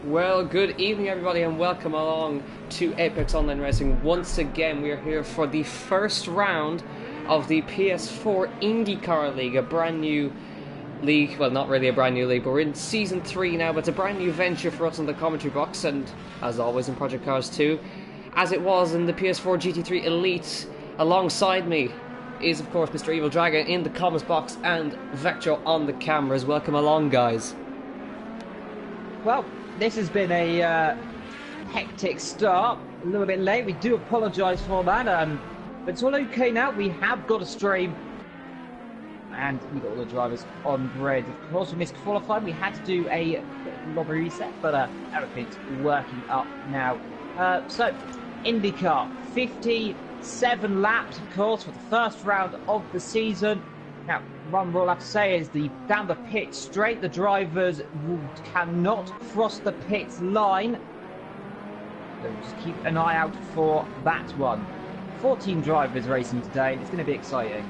Well, good evening everybody and welcome along to Apex Online Racing. Once again, we are here for the first round of the PS4 IndyCar League, a brand new league. Well, not really a brand new league, but we're in Season 3 now, but it's a brand new venture for us in the commentary box, and as always in Project Cars 2, as it was in the PS4 GT3 Elite. Alongside me is, of course, Mr. Evil Dragon in the comments box and Vectro on the cameras. Welcome along, guys. Well, this has been a hectic start, a little bit late. We do apologise for that, but it's all okay now. We have got a stream, and we got all the drivers on grid. Of course, we missed qualifying. We had to do a lobby reset, but everything's working up now. So, IndyCar, 57 laps, of course, for the first round of the season. Now, one rule I have to say is down the pit straight, the drivers cannot cross the pit line. So just keep an eye out for that one. 14 drivers racing today. It's going to be exciting.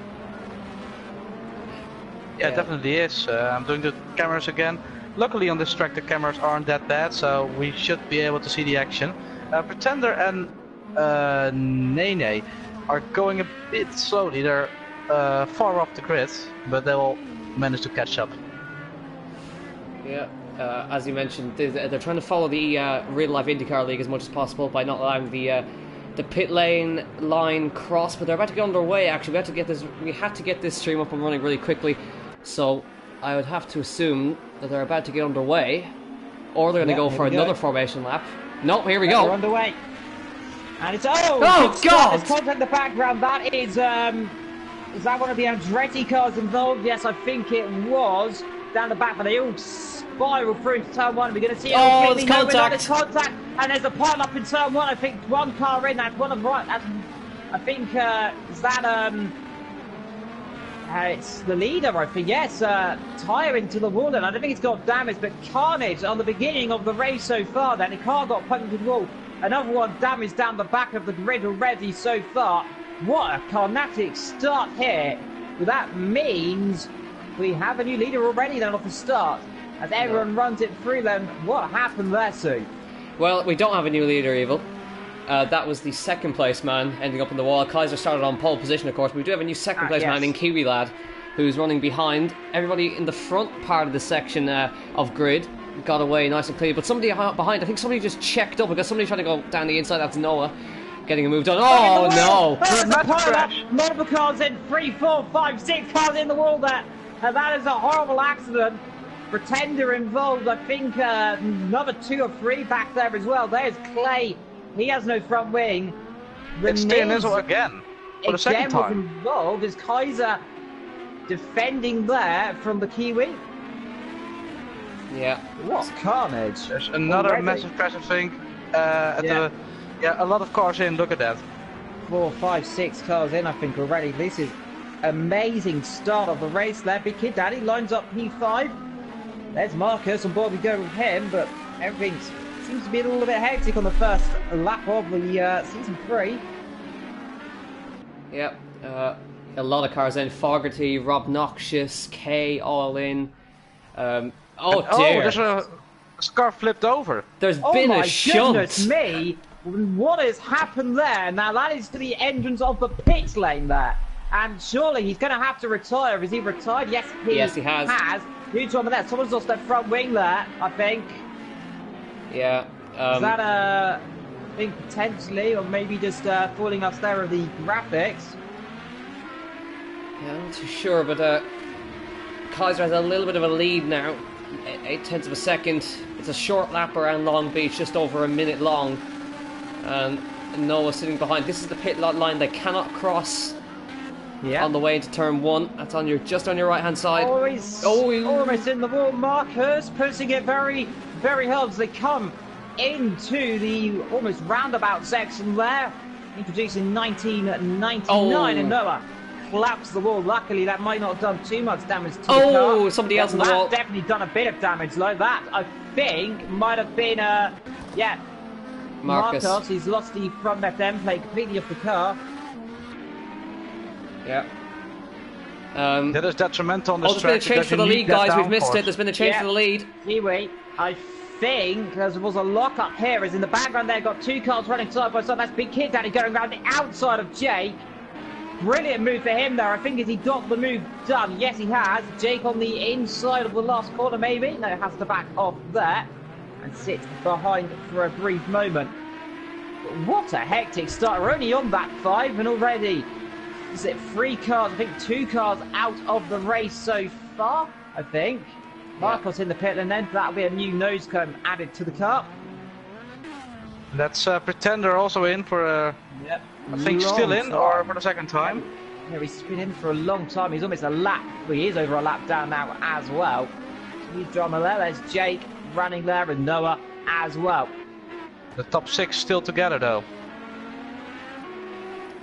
Yeah, it definitely is. I'm doing the cameras again. Luckily on this track the cameras aren't that bad, so we should be able to see the action. Pretender and Nene are going a bit slowly. They're far off the grid, but they will manage to catch up. Yeah, as you mentioned, they're trying to follow the real-life IndyCar League as much as possible by not allowing the pit lane line cross. But they're about to get underway. Actually, we had to get this stream up and running really quickly. So I would have to assume that they're about to get underway, or they're going to go for another formation lap. No, here we go. We're underway, and it's oh god! There's contact in the background. That is that one of the Andretti cars involved? Yes, I think it was. Down the back, but they all spiral through into turn one. We're going to see there's contact. There's contact, and there's a pile up in turn one. I think one car in. That's one of right. I think is that it's the leader. I think yes. Tyre into the wall, and I don't think it's got damage, but carnage on the beginning of the race so far. Then the car got punched into the wall. Another one damaged down the back of the grid already so far. What a carnatic start here. Well, that means we have a new leader already then off the start. As everyone runs it through them, what happened there, Sue? Well, we don't have a new leader, Evil. That was the second place man ending up in the wall. Kaiser started on pole position, of course, but we do have a new second place man in Kiwi Lad, who's running behind. Everybody in the front part of the section of grid got away nice and clean, but somebody behind, I think somebody just checked up because somebody trying to go down the inside. That's Noah. Getting a move done. Oh no! Multiple cars in, 3, 4, 5, 6 cars in the wall there. And that is a horrible accident. Pretender involved, I think another 2 or 3 back there as well. There's Clay. He has no front wing. It's Stianizel again. For the second time. Involved is Kaiser defending there from the Kiwi. Yeah. What carnage. There's another massive crash thing a lot of cars in, look at that. 4, 5, 6 cars in, I think, already. This is amazing start of the race there. Big Kid Daddy lines up P5. There's Marcus on board, we go with him, but everything seems to be a little bit hectic on the first lap of the Season 3. Yep, a lot of cars in. Fogarty, Rob Noxious, Kay all in. Dear. There's a car flipped over. There's been a shunt. Goodness me! What has happened there? Now that is to the entrance of the pit lane there. And surely he's going to have to retire. Has he retired? Yes, he has. Huge one with that. Someone's lost their front wing there, I think. Yeah. Is that I think potentially, or maybe just falling off there of the graphics? Yeah, I'm not too sure, but Kaiser has a little bit of a lead now. 0.8 of a second. It's a short lap around Long Beach, just over a minute long. And Noah sitting behind. This is the pit lot line they cannot cross on the way into turn 1. That's on just on your right hand side. Almost in the wall. Marcus pushing it very, very hard as they come into the almost roundabout section there. Introducing 1999 and Noah collapsed the wall. Luckily that might not have done too much damage to the car. Somebody else on the wall. Definitely done a bit of damage like that. I think might have been Marcus. He's lost the front left end plate completely off the car. Yeah. That is detrimental on this track. There's been a change for the lead, guys. We've missed it. There's been a change for the lead. Anyway, I think there was a lock up here, as in the background there got 2 cars running side by side. That's Big Kid Daddy going around the outside of Jake. Brilliant move for him there. I think has he got the move done? Yes, he has. Jake on the inside of the last corner, maybe. No, has to back off there and sit behind for a brief moment. But what a hectic start. We're only on lap 5 and already, is it 3 cars? I think 2 cars out of the race so far, I think. Marcos in the pit, and then that'll be a new nose cone added to the car. That's Pretender also in for Yep. I think still in, or for the second time. Yeah, he's been in for a long time. He's almost a lap. Well, he is over a lap down now as well. Huge drama there. There's Jake running there and Noah as well. The top 6 still together though.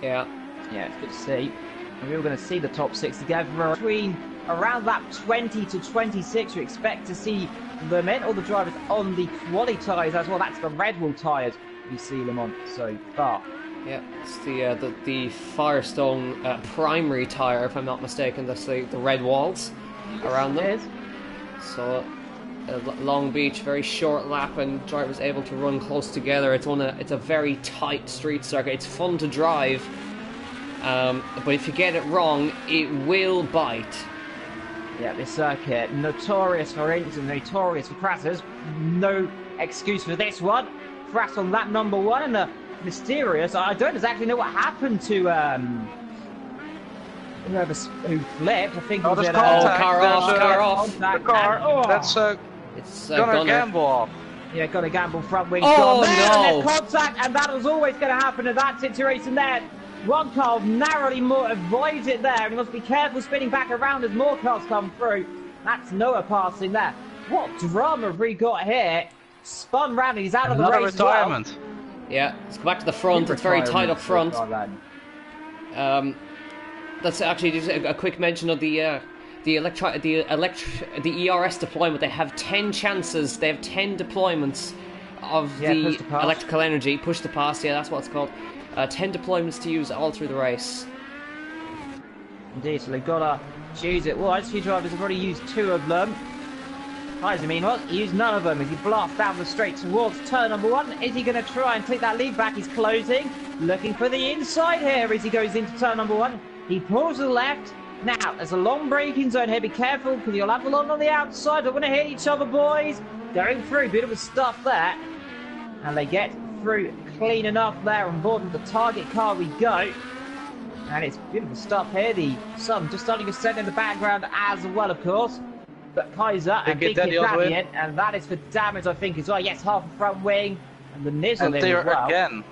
Yeah. Yeah, it's good to see. And we were going to see the top 6 together between around lap 20 to 26. We expect to see them in. All the drivers on the quali tyres as well. That's the Red Bull tyres we see them on so far. Yeah, it's the Firestone primary tyre, if I'm not mistaken. That's the red walls around them. It is. So, Long Beach, very short lap, and drivers able to run close together. It's a very tight street circuit. It's fun to drive, but if you get it wrong, it will bite. Yeah, this circuit, notorious for injuries, notorious for crashes. No excuse for this one. Crash on lap number 1, and mysterious. I don't exactly know what happened to who flipped. I think it was car off. The car. That's it's gonna gamble off. Yeah, got a gamble front wing. Oh, gone there, no. and there's contact, and that was always going to happen in that situation there. One car narrowly avoids it there, and he must be careful spinning back around as more cars come through. That's Noah passing there. What drama have we got here? Spun round, and he's out of the race retirement. as well. Yeah, let's go back to the front. It's very tight up front. That's actually just a quick mention of the ERS deployment. They have 10 chances. They have 10 deployments of the electrical energy. Push to pass. Yeah, that's what it's called. 10 deployments to use all through the race. Indeed, so they've got to choose it. Well, a few drivers have already used 2 of them. Kaiser, meanwhile, he used none of them as he blasts down the straight towards turn number 1. Is he going to try and take that lead back? He's closing, looking for the inside here as he goes into turn number 1. He pulls to the left. Now, there's a long braking zone here. Be careful, because you'll have a lot on the outside. Don't want to hit each other, boys. Going through, beautiful stuff there. And they get through clean enough there on board with the target car we go. And it's beautiful stuff here. The sun just starting to set in the background as well, of course. But Kaiser and Big Kid Daddy in, and that is for damage, I think, as well. Yes, half a front wing, and the nizzle and in there as well. Again.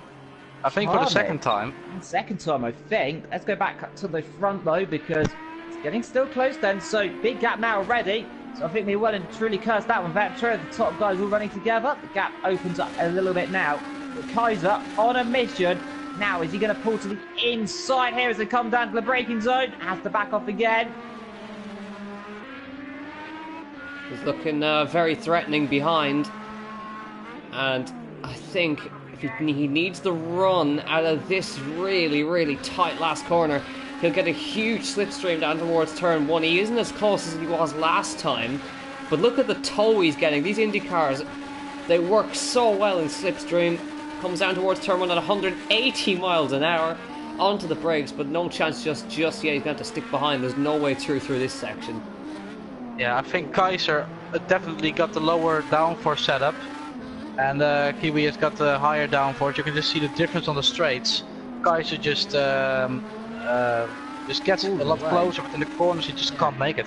I think for the second time. Second time, I think. Let's go back to the front, though, because it's getting still close then. So, big gap now already. So, I think they well and truly cursed that one. Vector, the top guys all running together. The gap opens up a little bit now. But Kaiser on a mission. Now, is he going to pull to the inside here as they come down to the braking zone? Has to back off again. He's looking very threatening behind, and I think if he needs the run out of this really, really tight last corner, he'll get a huge slipstream down towards turn 1. He isn't as close as he was last time, but look at the tow he's getting. These Indy cars, they work so well in slipstream. Comes down towards turn 1 at 180 miles an hour onto the brakes, but no chance just yet. He's going to stick behind. There's no way through this section. Yeah, I think Kaiser definitely got the lower downforce setup, and Kiwi has got the higher downforce. You can just see the difference on the straights. Kaiser just gets a lot closer, but in the corners he just can't make it.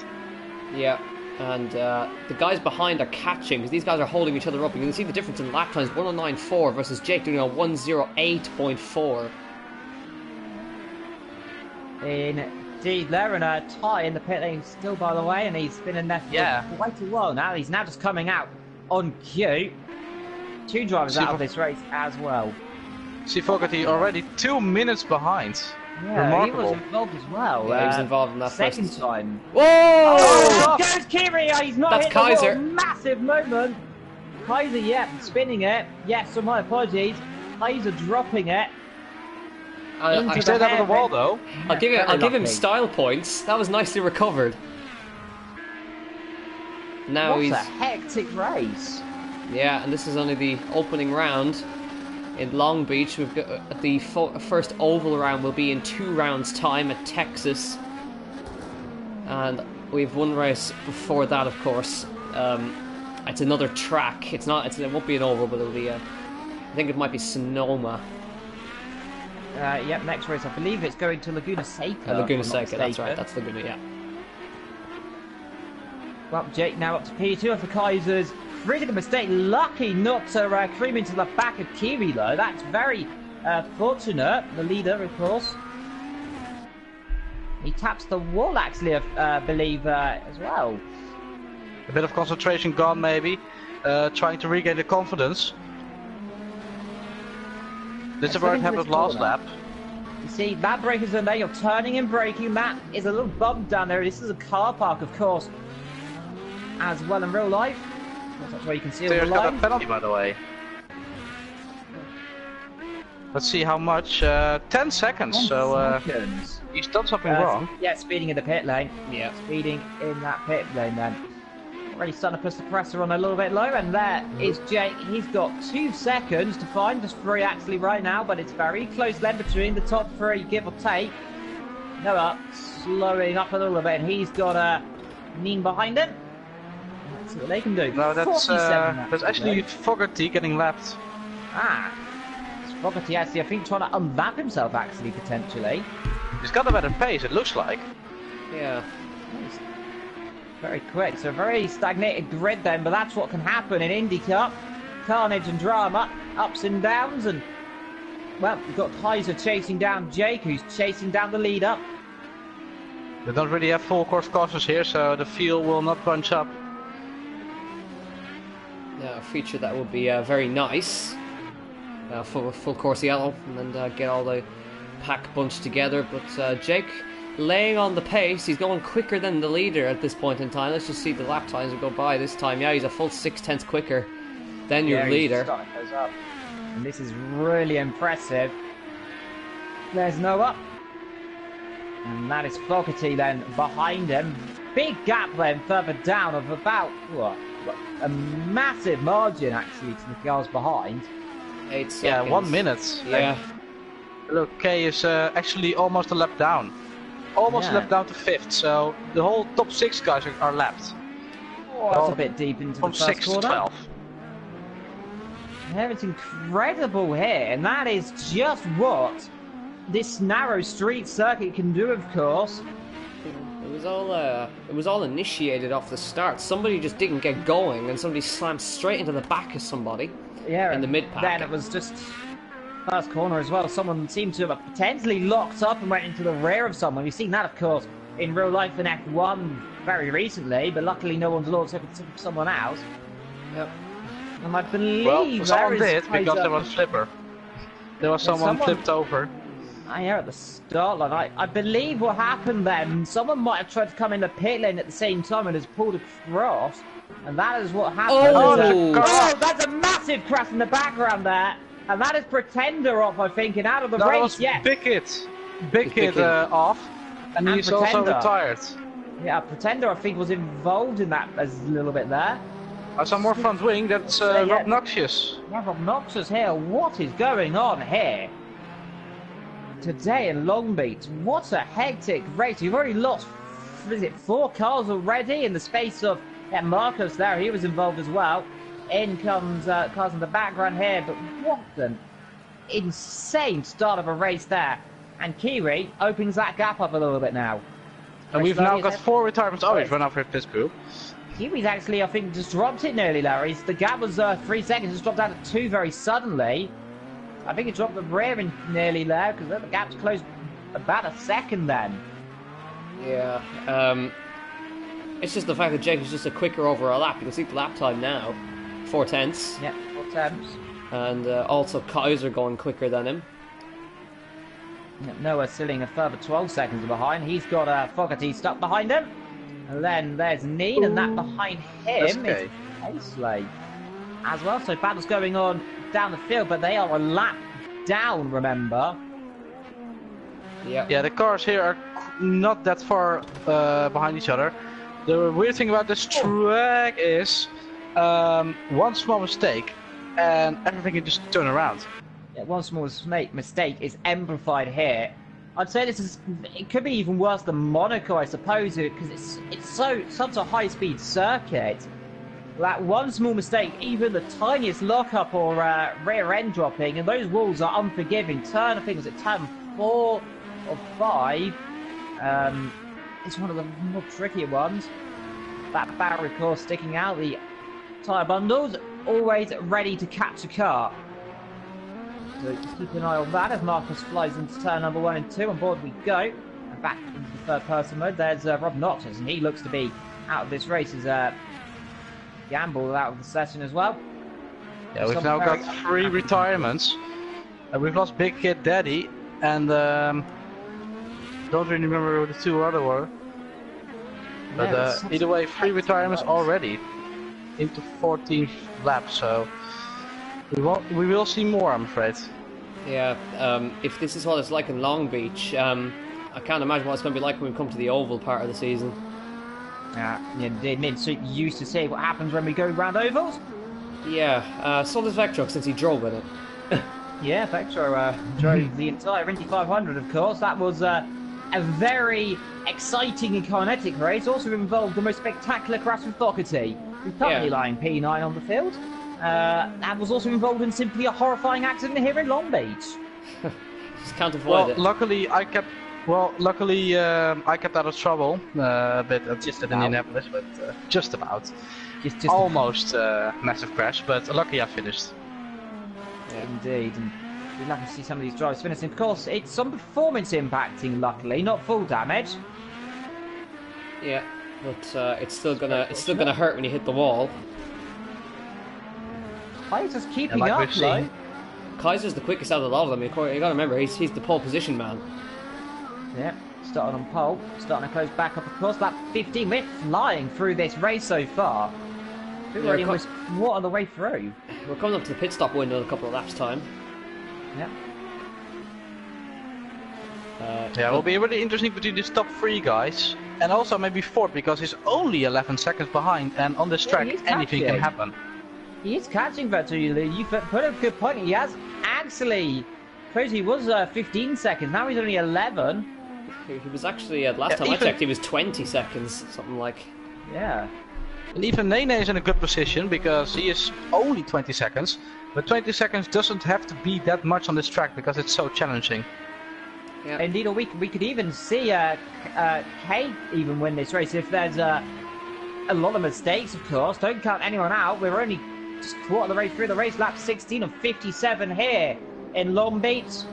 Yeah, and the guys behind are catching, because these guys are holding each other up. You can see the difference in lap times, 109.4 versus Jake doing a 108.4. Indeed, they're in a tie in the pit lane still, by the way, and he's been in there for quite a while now. He's now just coming out on cue. 2 drivers out of this race as well. See, Fogarty already 2 minutes behind. Yeah, remarkable. He was involved as well. Yeah, he was involved in that second time. Whoa! Oh, goes Kiri! He's not That's hit Kaiser. The wall. Massive moment. Kaiser, yeah, spinning it. Yes, so my apologies. Kaiser dropping it. I stayed out of the wall though. I'll give him style points. That was nicely recovered. Now what he's a hectic race. Yeah, and this is only the opening round. In Long Beach, we've got the first oval round will be in 2 rounds' time at Texas, and we've one race before that, of course. It's another track. It won't be an oval, but it'll be I think it might be Sonoma. Yep, next race I believe it's going to Laguna Seca. Laguna Seca, that's right. That's Laguna, yeah. Well, Jake now up to P2 for Kaiser's. Really the mistake. Lucky not to cream into the back of Kiwi though. That's very fortunate. The leader, of course. He taps the wall actually, I believe, as well. A bit of concentration gone maybe. Trying to regain the confidence. This is where it happened last lap. You see, that brake is in there. You're turning and braking. That is a little bump down there. This is a car park, of course, as well in real life. That's where you can see all the got line. a penalty, by the way. Let's see how much. 10 seconds. 10 so seconds. he's done something wrong. Yeah, speeding in the pit lane. Yeah, speeding in that pit lane then. Already starting to push the pressure on a little bit low, and there is Jake. He's got 2 seconds to find just 3 actually right now, but it's very close then between the top 3, give or take. Noah slowing up a little bit, and he's got Neen behind him. Let's see what they can do. No, that's actually Fogarty getting lapped. It's Fogarty actually, I think, trying to unlap himself actually, potentially. He's got a better pace, it looks like. yeah. Very quick, so very stagnated grid then, but that's what can happen in IndyCar. Carnage and drama, ups and downs, and well, we've got Kaiser chasing down Jake, who's chasing down the leader. They don't really have full course cautions here, so the field will not bunch up. Yeah, a feature that would be very nice. Full course yellow, and then get all the pack bunched together. But Jake laying on the pace. He's going quicker than the leader at this point in time. Let's just see the lap times go by this time. Yeah, he's a full 6/10 quicker than your leader. Goes up. And this is really impressive. There's Noah. And that is Fogarty then behind him. Big gap then further down of about, what a massive margin actually to the cars behind. 8 seconds. Yeah, 1 minute. Yeah. Look, K is actually almost a lap down. Almost a lap down to 5th, so the whole top 6 guys are lapped. Oh, that's a bit deep into the first 6 corner. to 12. Yeah, it's incredible here, and that is just what this narrow street circuit can do, of course. It was all initiated off the start. Somebody just didn't get going, and somebody slammed straight into the back of somebody. Yeah, in the mid pack. Then it was just first corner as well. Someone seemed to have potentially locked up and went into the rear of someone. We've seen that, of course, in real life in F1 very recently, but luckily no one's locked up someone else. Yep. And I believe someone did because there was a flipper. There was someone flipped over. Yeah, at the start line. I believe what happened then, someone might have tried to come in the pit lane at the same time and has pulled across, and that is what happened. Oh, that's a massive crash in the background there, and that is Pretender off, I think, and out of the race. Yeah, Bickett off, and he's also retired. Yeah, Pretender, I think, was involved in that a little bit there. Some more front wing, that's Rob Noxious. Yeah, Rob Noxious here. What is going on here today in Long Beach? What a hectic race. You've already lost, what is it, 4 cars already in the space of Marcos there. He was involved as well. In comes cars in the background here, but what an insane start of a race there. And Kiwi opens that gap up a little bit now. And we've now got 4 retirements. Oh, he's run off for pit group. Kiwi's actually, I think, just dropped it nearly, Larry. The gap was 3 seconds, just dropped down to 2 very suddenly. I think it dropped the rear in nearly there, because the gap's closed about a second then. Yeah, it's just the fact that Jake is just a quicker overall lap. You can see the lap time now, 4/10. Yeah, 4/10. And also Kaiser going quicker than him. Noah Silling a further 12 seconds behind. He's got Fogarty stuck behind him. And then there's Neen, and that behind him is Paisley as well. So battles going on down the field, but they are a lap down, remember. Yeah, the cars here are not that far behind each other. The weird thing about this track is one small mistake, and everything can just turn around. Yeah, one small mistake is amplified here. I'd say it could be even worse than Monaco, I suppose, because it's such a high-speed circuit. That one small mistake, even the tiniest lockup or rear end dropping, and those walls are unforgiving. Turn, I think was it turn 4 or 5? It's one of the more trickier ones. That barrier, of course, sticking out. The tyre bundles always ready to catch a car. So just keep an eye on that as Marcus flies into turn number 1 and 2. On board we go. And back into the third-person mode. There's Rob Notches, and he looks to be out of this race as Gamble out of the session as well. Yeah, we've now got 3 retirements. We've lost Big Kid Daddy, and don't really remember who the 2 other were. But Yeah, either way, 3 retirements already into 14th lap, so we will see more, I'm afraid. Yeah, if this is what it's like in Long Beach, I can't imagine what it's going to be like when we come to the oval part of the season. Yeah, indeed. So used to see what happens when we go round ovals. Yeah, so does Vectro since he drove in it. Yeah, Vectro drove the entire Indy 500, of course. That was a very exciting and kinetic race. Also involved the most spectacular crash with Doherty, who's currently lying P9 on the field. That was also involved in simply a horrifying accident here in Long Beach. Just can't avoid it. Luckily I kept out of trouble a bit just at Indianapolis, but just about. Just almost massive crash, but lucky I finished. Yeah. Indeed, and we'd like to see some of these drives finishing. Of course, it's some performance impacting, luckily, not full damage. Yeah, but it's still gonna hurt when you hit the wall. Kaiser's keeping like up, we've seen. Kaiser's the quickest out of all of them. You gotta remember, he's the pole position man. Yeah, starting on pole, starting to close back up, of course. That 15, we're flying through this race so far. We're already almost quarter of the way through. We're coming up to the pit stop window in a couple of laps' time. Yeah. Yeah, it will be really interesting between these top 3 guys, and also maybe 4th, because he's only 11 seconds behind, and on this track anything can happen. He is catching virtually. You put a good point. He has actually. Suppose he was 15 seconds. Now he's only 11. He was actually last time I checked, he was 20 seconds, something like. Yeah. And even Nene is in a good position because he is only 20 seconds. But 20 seconds doesn't have to be that much on this track because it's so challenging. Yeah. Indeed, we could even see Kate even win this race if there's a lot of mistakes, of course. Don't count anyone out. We're only just quarter of the way through the race. Lap 16 of 57 here in Long Beach.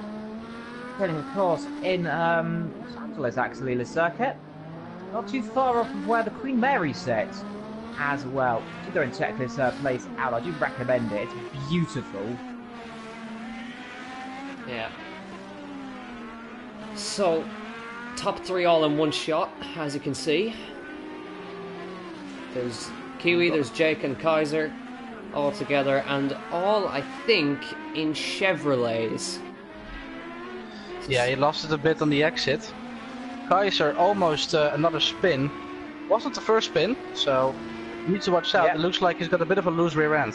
Turning, of course, in Los Angeles, actually, the circuit. Not too far off of where the Queen Mary sits as well. You go and check this place out. I do recommend it. It's beautiful. Yeah. So, top 3 all in one shot, as you can see. There's Kiwi, there's Jake and Kaiser all together, and all, I think, in Chevrolets. Yeah, he lost it a bit on the exit. Kaiser almost another spin. Wasn't the first spin, so needs to watch out. Yeah. It looks like he's got a bit of a loose rear end.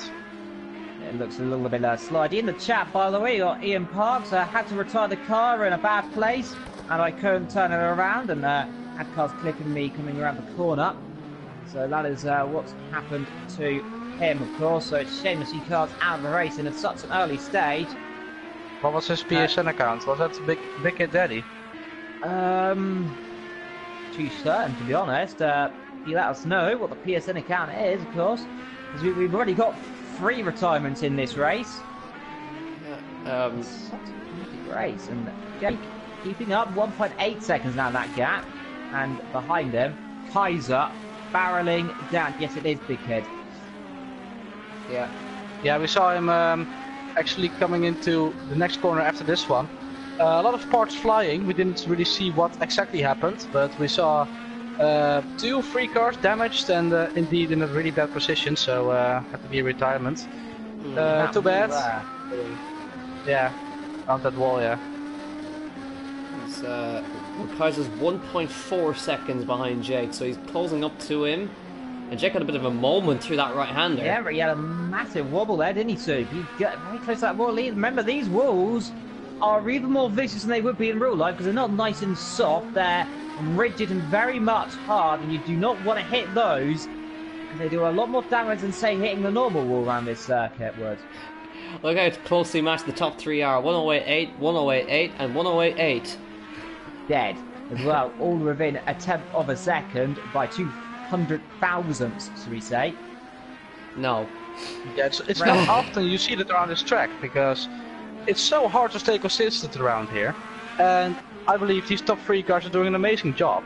It looks a little bit slidey. In the chat, by the way, you got Ian Parks. Had to retire the car in a bad place, and I couldn't turn it around, and had cars clipping me coming around the corner. So that is what's happened to him, of course. So it's a shame to see cars out of the race in such an early stage. What was his PSN account? Was that Big Kid Daddy? Too certain, to be honest. You let us know what the PSN account is, of course, because we've already got 3 retirements in this race. It's such a great race, and Jake keeping up 1.8 seconds now that gap, and behind him, Kaiser barreling down. Yes, it is Big Kid. Yeah. Yeah, we saw him actually coming into the next corner after this one. A lot of parts flying. We didn't really see what exactly happened, but we saw 2 free cars damaged and indeed in a really bad position, so had to be a retirement. Too bad. Yeah, on that wall, yeah. He's, Kaiser's 1.4 seconds behind Jake, so he's closing up to him. And Jake had a bit of a moment through that right-hander. Yeah, but he had a massive wobble there, didn't he, Soup? He got very close to that wall. Remember, these walls are even more vicious than they would be in real life because they're not nice and soft. They're rigid and very much hard, and you do not want to hit those because they do a lot more damage than, say, hitting the normal wall around this circuit would. Look how closely matched the top three are. 108.8, 108.8, and 108.8. Dead as well, all within a tenth of a second by 200 thousandths, should we say? No. Yeah, it's not often you see that around this track because it's so hard to stay consistent around here. And I believe these top 3 cars are doing an amazing job.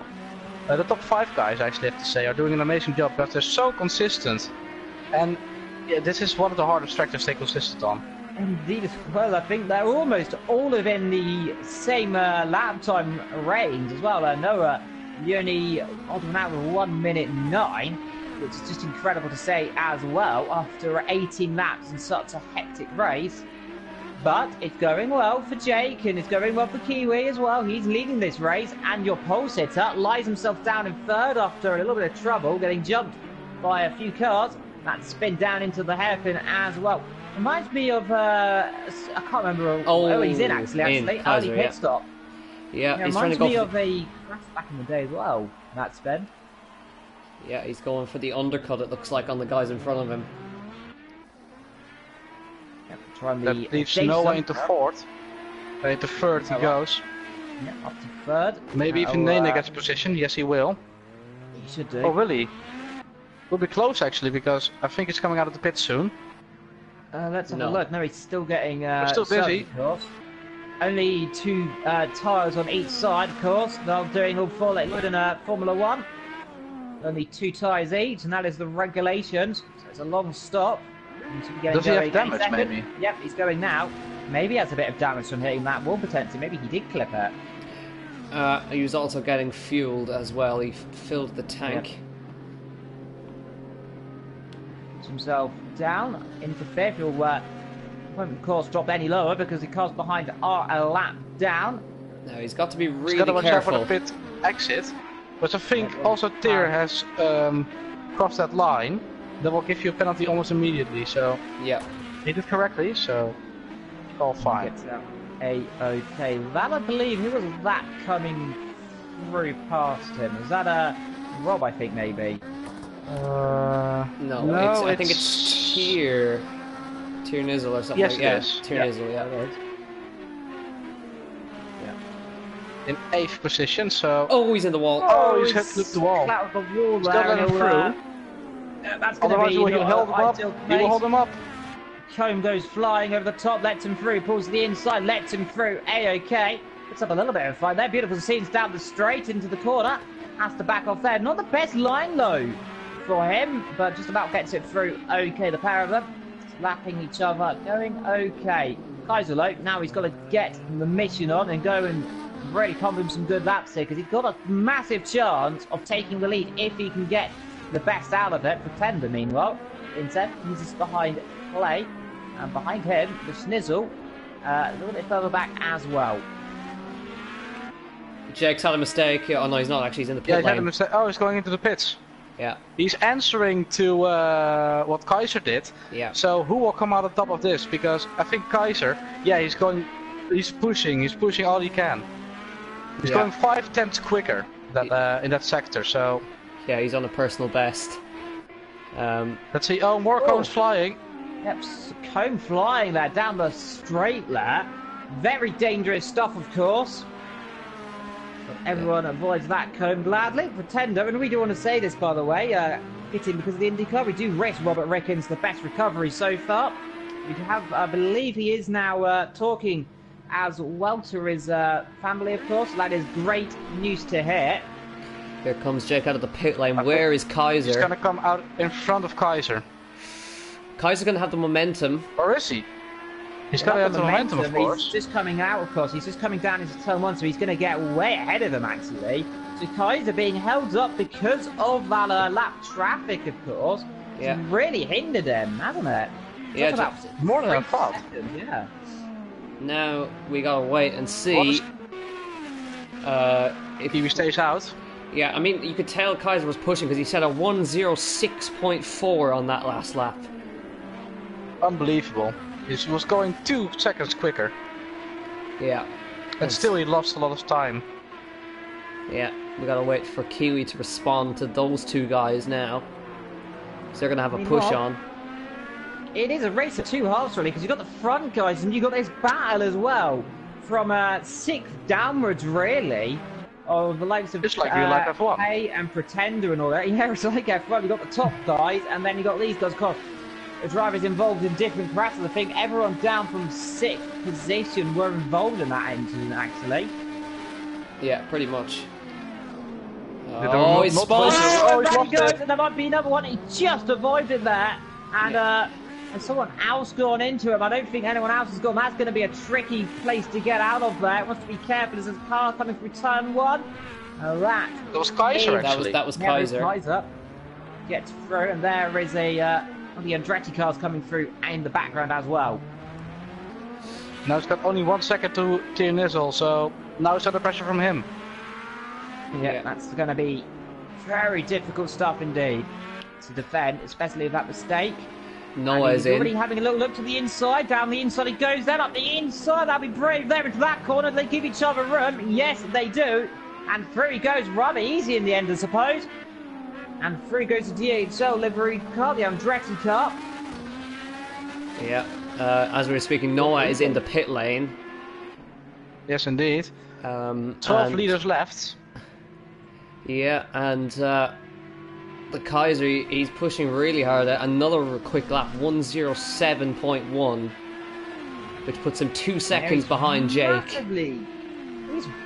The top 5 guys, I actually have to say, are doing an amazing job because they're so consistent. And yeah, this is one of the hardest tracks to stay consistent on. Indeed as well, I think they're almost all within the same lap time range as well. Noah, you only odd one out with 1 minute 9, which is just incredible to say as well after 18 laps in such a hectic race. But it's going well for Jake and it's going well for Kiwi as well. He's leading this race, and your pole sitter lies himself down in third after a little bit of trouble getting jumped by a few cars. That spin down into the hairpin as well. Reminds me of I can't remember. Oh, he's in actually. Kaiser, early pit stop. Yeah, he's trying to go. Reminds me of a crash back in the day as well. That spin. Yeah, he's going for the undercut. It looks like on the guys in front of him. Yep, trying that leaves Noah into fourth. Into third he goes. Yeah, up to third. Maybe even Nene gets position. Yes, he will. He should do. Oh, really? Will be close actually because I think he's coming out of the pit soon. Let's have a look. No, he's still getting. Still busy. Of course. Only 2 tyres on each side, of course. They're doing all 4 like good in Formula 1. Only 2 tyres each, and that is the regulations. So it's a long stop. Does he have damage, maybe? Yep, he's going now. Maybe he has a bit of damage from hitting that wall, potentially. Maybe he did clip it. He was also getting fueled as well. He filled the tank. Yep. Himself down into fifth. He'll won't of course drop any lower because the cars behind are a lap down. No, he's got to be really he's got to watch careful. out for the pit exit. But I think also Tyr has crossed that line. That will give you a penalty almost immediately. So yeah, he did correctly. So all fine. A-okay. That I believe, who was that coming through past him? Was that Rob? I think maybe. No, I think it's Tyr Nizzle or something. Yes, like it is. Tyr Nizzle, yeah. It is. In 8th position, so. Oh, he's in the wall. Oh, he's hit the wall. Out of the wall Still there. let him through. That's going to Otherwise, be he'll hold him up. He will hold him up. Comb goes flying over the top, lets him through, pulls to the inside, lets him through. A-okay. Puts up a little bit of a fight there. Beautiful scenes down the straight into the corner. Has to back off there. Not the best line though for him, but just about gets it through. Okay, the pair of them slapping each other, going okay. Kaiser, now he's got to get the mission on and go and really pump him some good laps here because he's got a massive chance of taking the lead if he can get the best out of it. Pretender, meanwhile, instead, he's just behind Clay, and behind him, the Snizzle, a little bit further back as well. Jake's had a mistake. Oh no, he's not actually. He's in the pit Yeah, lane. he had a mistake. Oh, he's going into the pits. Yeah. He's answering to what Kaiser did. Yeah. So who will come out on top of this? Because I think Kaiser, yeah, he's pushing all he can. He's going 5 tenths quicker in that sector. So. Yeah, he's on a personal best. Let's see. Oh, more cones flying. Yep, cone flying there down the straight there. Very dangerous stuff, of course. But everyone avoids that cone gladly. Pretender, and we do want to say this, by the way, hitting because of the IndyCar, we do risk Robert Rickens the best recovery so far. We have, I believe he is now talking as well to his family, of course. That is great news to hear. Here comes Jake out of the pit lane. Where is Kaiser? He's going to come out in front of Kaiser. Kaiser's going to have the momentum. Or is he? He's going to have the momentum, of course. He's just coming out, of course. He's just coming down into turn 1, so he's going to get way ahead of him, actually. So Kaiser being held up because of that lap traffic, of course. Yeah. It's really hindered him, hasn't it? Yeah, about more than I thought. Yeah. Now we got to wait and see if he stays out. Yeah, I mean, you could tell Kaiser was pushing because he set a 1:06.4 on that last lap. Unbelievable. He was going 2 seconds quicker. Yeah. And still he lost a lot of time. Yeah, we gotta wait for Kiwi to respond to those two guys now. So they're gonna have a push on. It is a race of two halves, really, because you've got the front guys and you've got this battle as well. From 6th downwards, really. Of the likes of Just like real life F1. Hey and Pretender and all that. Yeah, it's like F1. You've got the top guys and then you've got these guys. Of course, the drivers involved in different crashes. I think everyone down from 6th position were involved in that incident, actually. Yeah, pretty much. Oh, he's spotted. Oh, there he goes, and there might be another one. He just avoided that, and and someone else gone into him. I don't think anyone else has gone. That's going to be a tricky place to get out of there. Wants to be careful as his car coming through turn 1. That was Kaiser, actually. That was Kaiser. Kaiser gets through, and there is a the Andretti cars coming through in the background as well. Now he's got only 1 second to clear Nizzle, so now it's under pressure from him. Yeah, that's going to be very difficult stuff indeed to defend, especially with that mistake. Noah is in. Already having a little look to the inside. Down the inside he goes. Then up the inside. That'll be brave there into that corner. They give each other room. Yes, they do. And through he goes rather easy in the end, I suppose. And through goes the DHL livery car, the Andretti car. Yeah. As we were speaking, Noah is in the pit lane. Yes, indeed. 12 leaders left. Yeah, and the Kaiser, he's pushing really hard. Another quick lap, 1:07.1, which puts him 2 seconds behind Jake.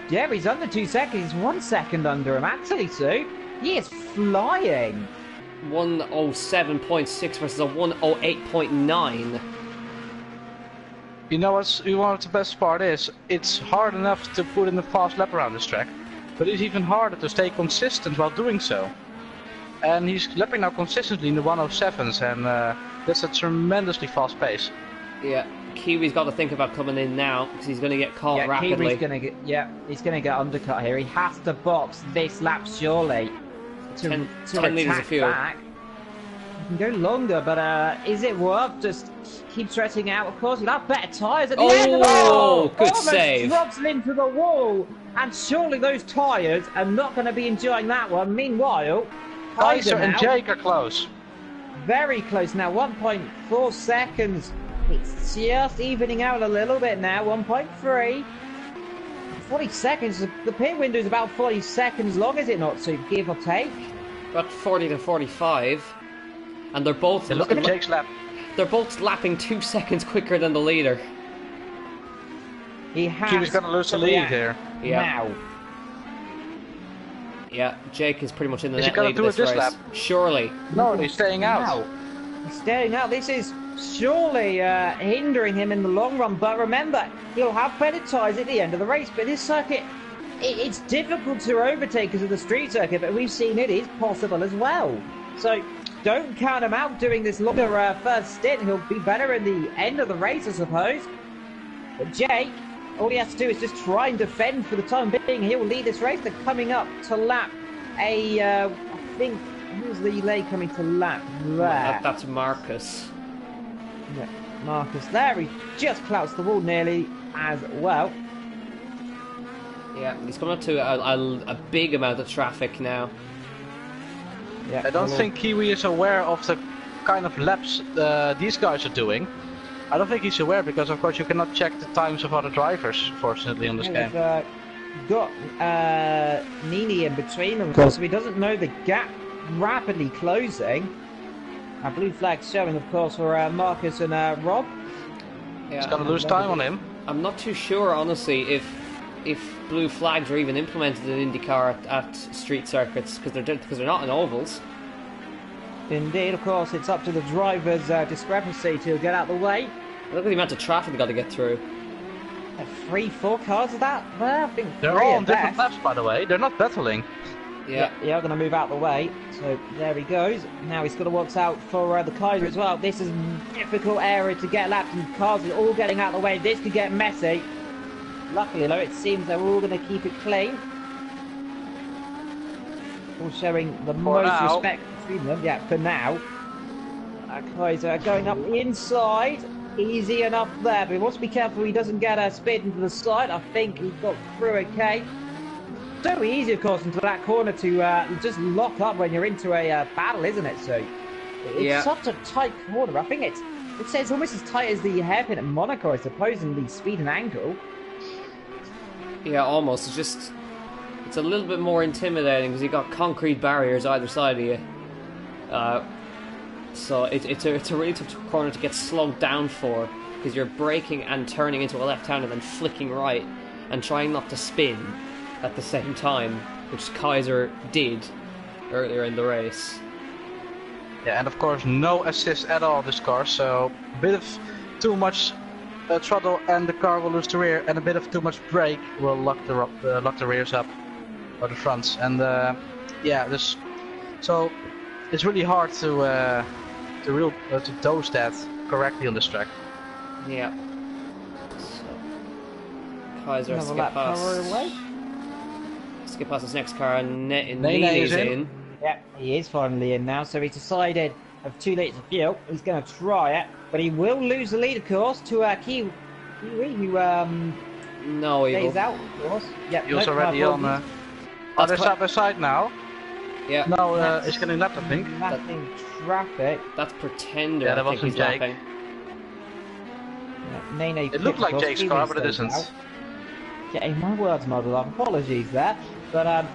He's under 2 seconds. He's 1 second under him, actually, Sue. He is flying. 1:07.6 versus a 1:08.9. You know what the best part is? It's hard enough to put in a fast lap around this track, but it's even harder to stay consistent while doing so. And he's lapping now consistently in the 1:07s, and that's a tremendously fast pace. Yeah, Kiwi's got to think about coming in now because he's going to get caught rapidly. Kiwi's going to he's going to get undercut here. He has to box this lap surely to 10 attack litres of fuel. back. He can go longer, but is it worth just keep stretching out? Of course, he'll have better tyres at the end. Oh, good almost save. Drops into the wall, and surely those tyres are not going to be enjoying that one. Meanwhile, Kaiser and Jake are close. Very close now, 1.4 seconds. It's just evening out a little bit now, 1.3. 40 seconds, the pit window is about 40 seconds long, is it not, so give or take? About 40 to 45. And they're both... Look at Jake's lap. They're both lapping 2 seconds quicker than the leader. He has Kiwi's going to lose the lead here. Yeah. Now. Yeah, Jake is pretty much in the Is he net gonna lead do of it this this race. lap? Surely. No, he's staying out. Now. He's staying out. This is surely hindering him in the long run. But remember, he'll have better tyres at the end of the race. But this circuit, it's difficult to overtake because of the street circuit. But we've seen it is possible as well. So don't count him out doing this longer first stint. He'll be better in the end of the race, I suppose. But Jake, all he has to do is just try and defend for the time being. He'll lead this race. They're coming up to lap I think, who's the lead coming to lap there? That's Marcus. Yeah, Marcus there. He just clouts the wall nearly as well. Yeah, he's coming up to a big amount of traffic now. Yeah, I don't think Kiwi is aware of the kind of laps these guys are doing. I don't think he's aware because, of course, you cannot check the times of other drivers, fortunately, on this game. Got Nini in between them, so he doesn't know the gap rapidly closing. A blue flag showing, of course, for Marcus and Rob. Yeah, he's going to lose time on him. I'm not too sure, honestly, if blue flags are even implemented in IndyCar at street circuits because they're not in ovals. Indeed, of course, it's up to the driver's discrepancy to get out of the way. Look at the amount of traffic they got to get through. 3-4 cars of that? Well, I think they're all on different laps, by the way. They're not battling. Yeah, going to move out of the way. So there he goes. Now he's got to watch out for the Kaiser as well. This is a difficult area to get lapped, and cars are all getting out of the way. This could get messy. Luckily, though, it seems they're all going to keep it clean. All showing the most now. respect between them. Yeah, for now. Kaiser going up the inside. Easy enough there, but he wants to be careful he doesn't get a spin into the side. I think he got through okay. So easy, of course, into that corner to just lock up when you're into a battle, isn't it? So it's such a tight corner. I think it's almost as tight as the hairpin at Monaco, I suppose, in the speed and angle. Yeah, almost. It's a little bit more intimidating because you've got concrete barriers either side of you. So it's a really tough corner to get slowed down for, because you're braking and turning into a left hand and then flicking right and trying not to spin at the same time, which Kaiser did earlier in the race. Yeah, and of course no assist at all this car, so a bit of too much throttle and the car will lose the rear, and a bit of too much brake will lock the rears up, or the fronts, and yeah, so it's really hard to dose that correctly on this track. Yeah. So, Kaiser Another lap power away. skip past his next car, and Nene is is in. Yeah, he is finally in now, so he's decided of 2 litres of fuel. He's going to try it, but he will lose the lead, of course, to Kiwi, who No, he stays will. out, of course. Yeah, He was already on other side by side now. Yeah. No, he's getting left, I think. Lapping traffic. That's Pretender. Yeah, that I think wasn't he's Jake. lapping. Yeah, Nene It looked like Jake's car, but it isn't. Getting my words muddled up. Apologies there. But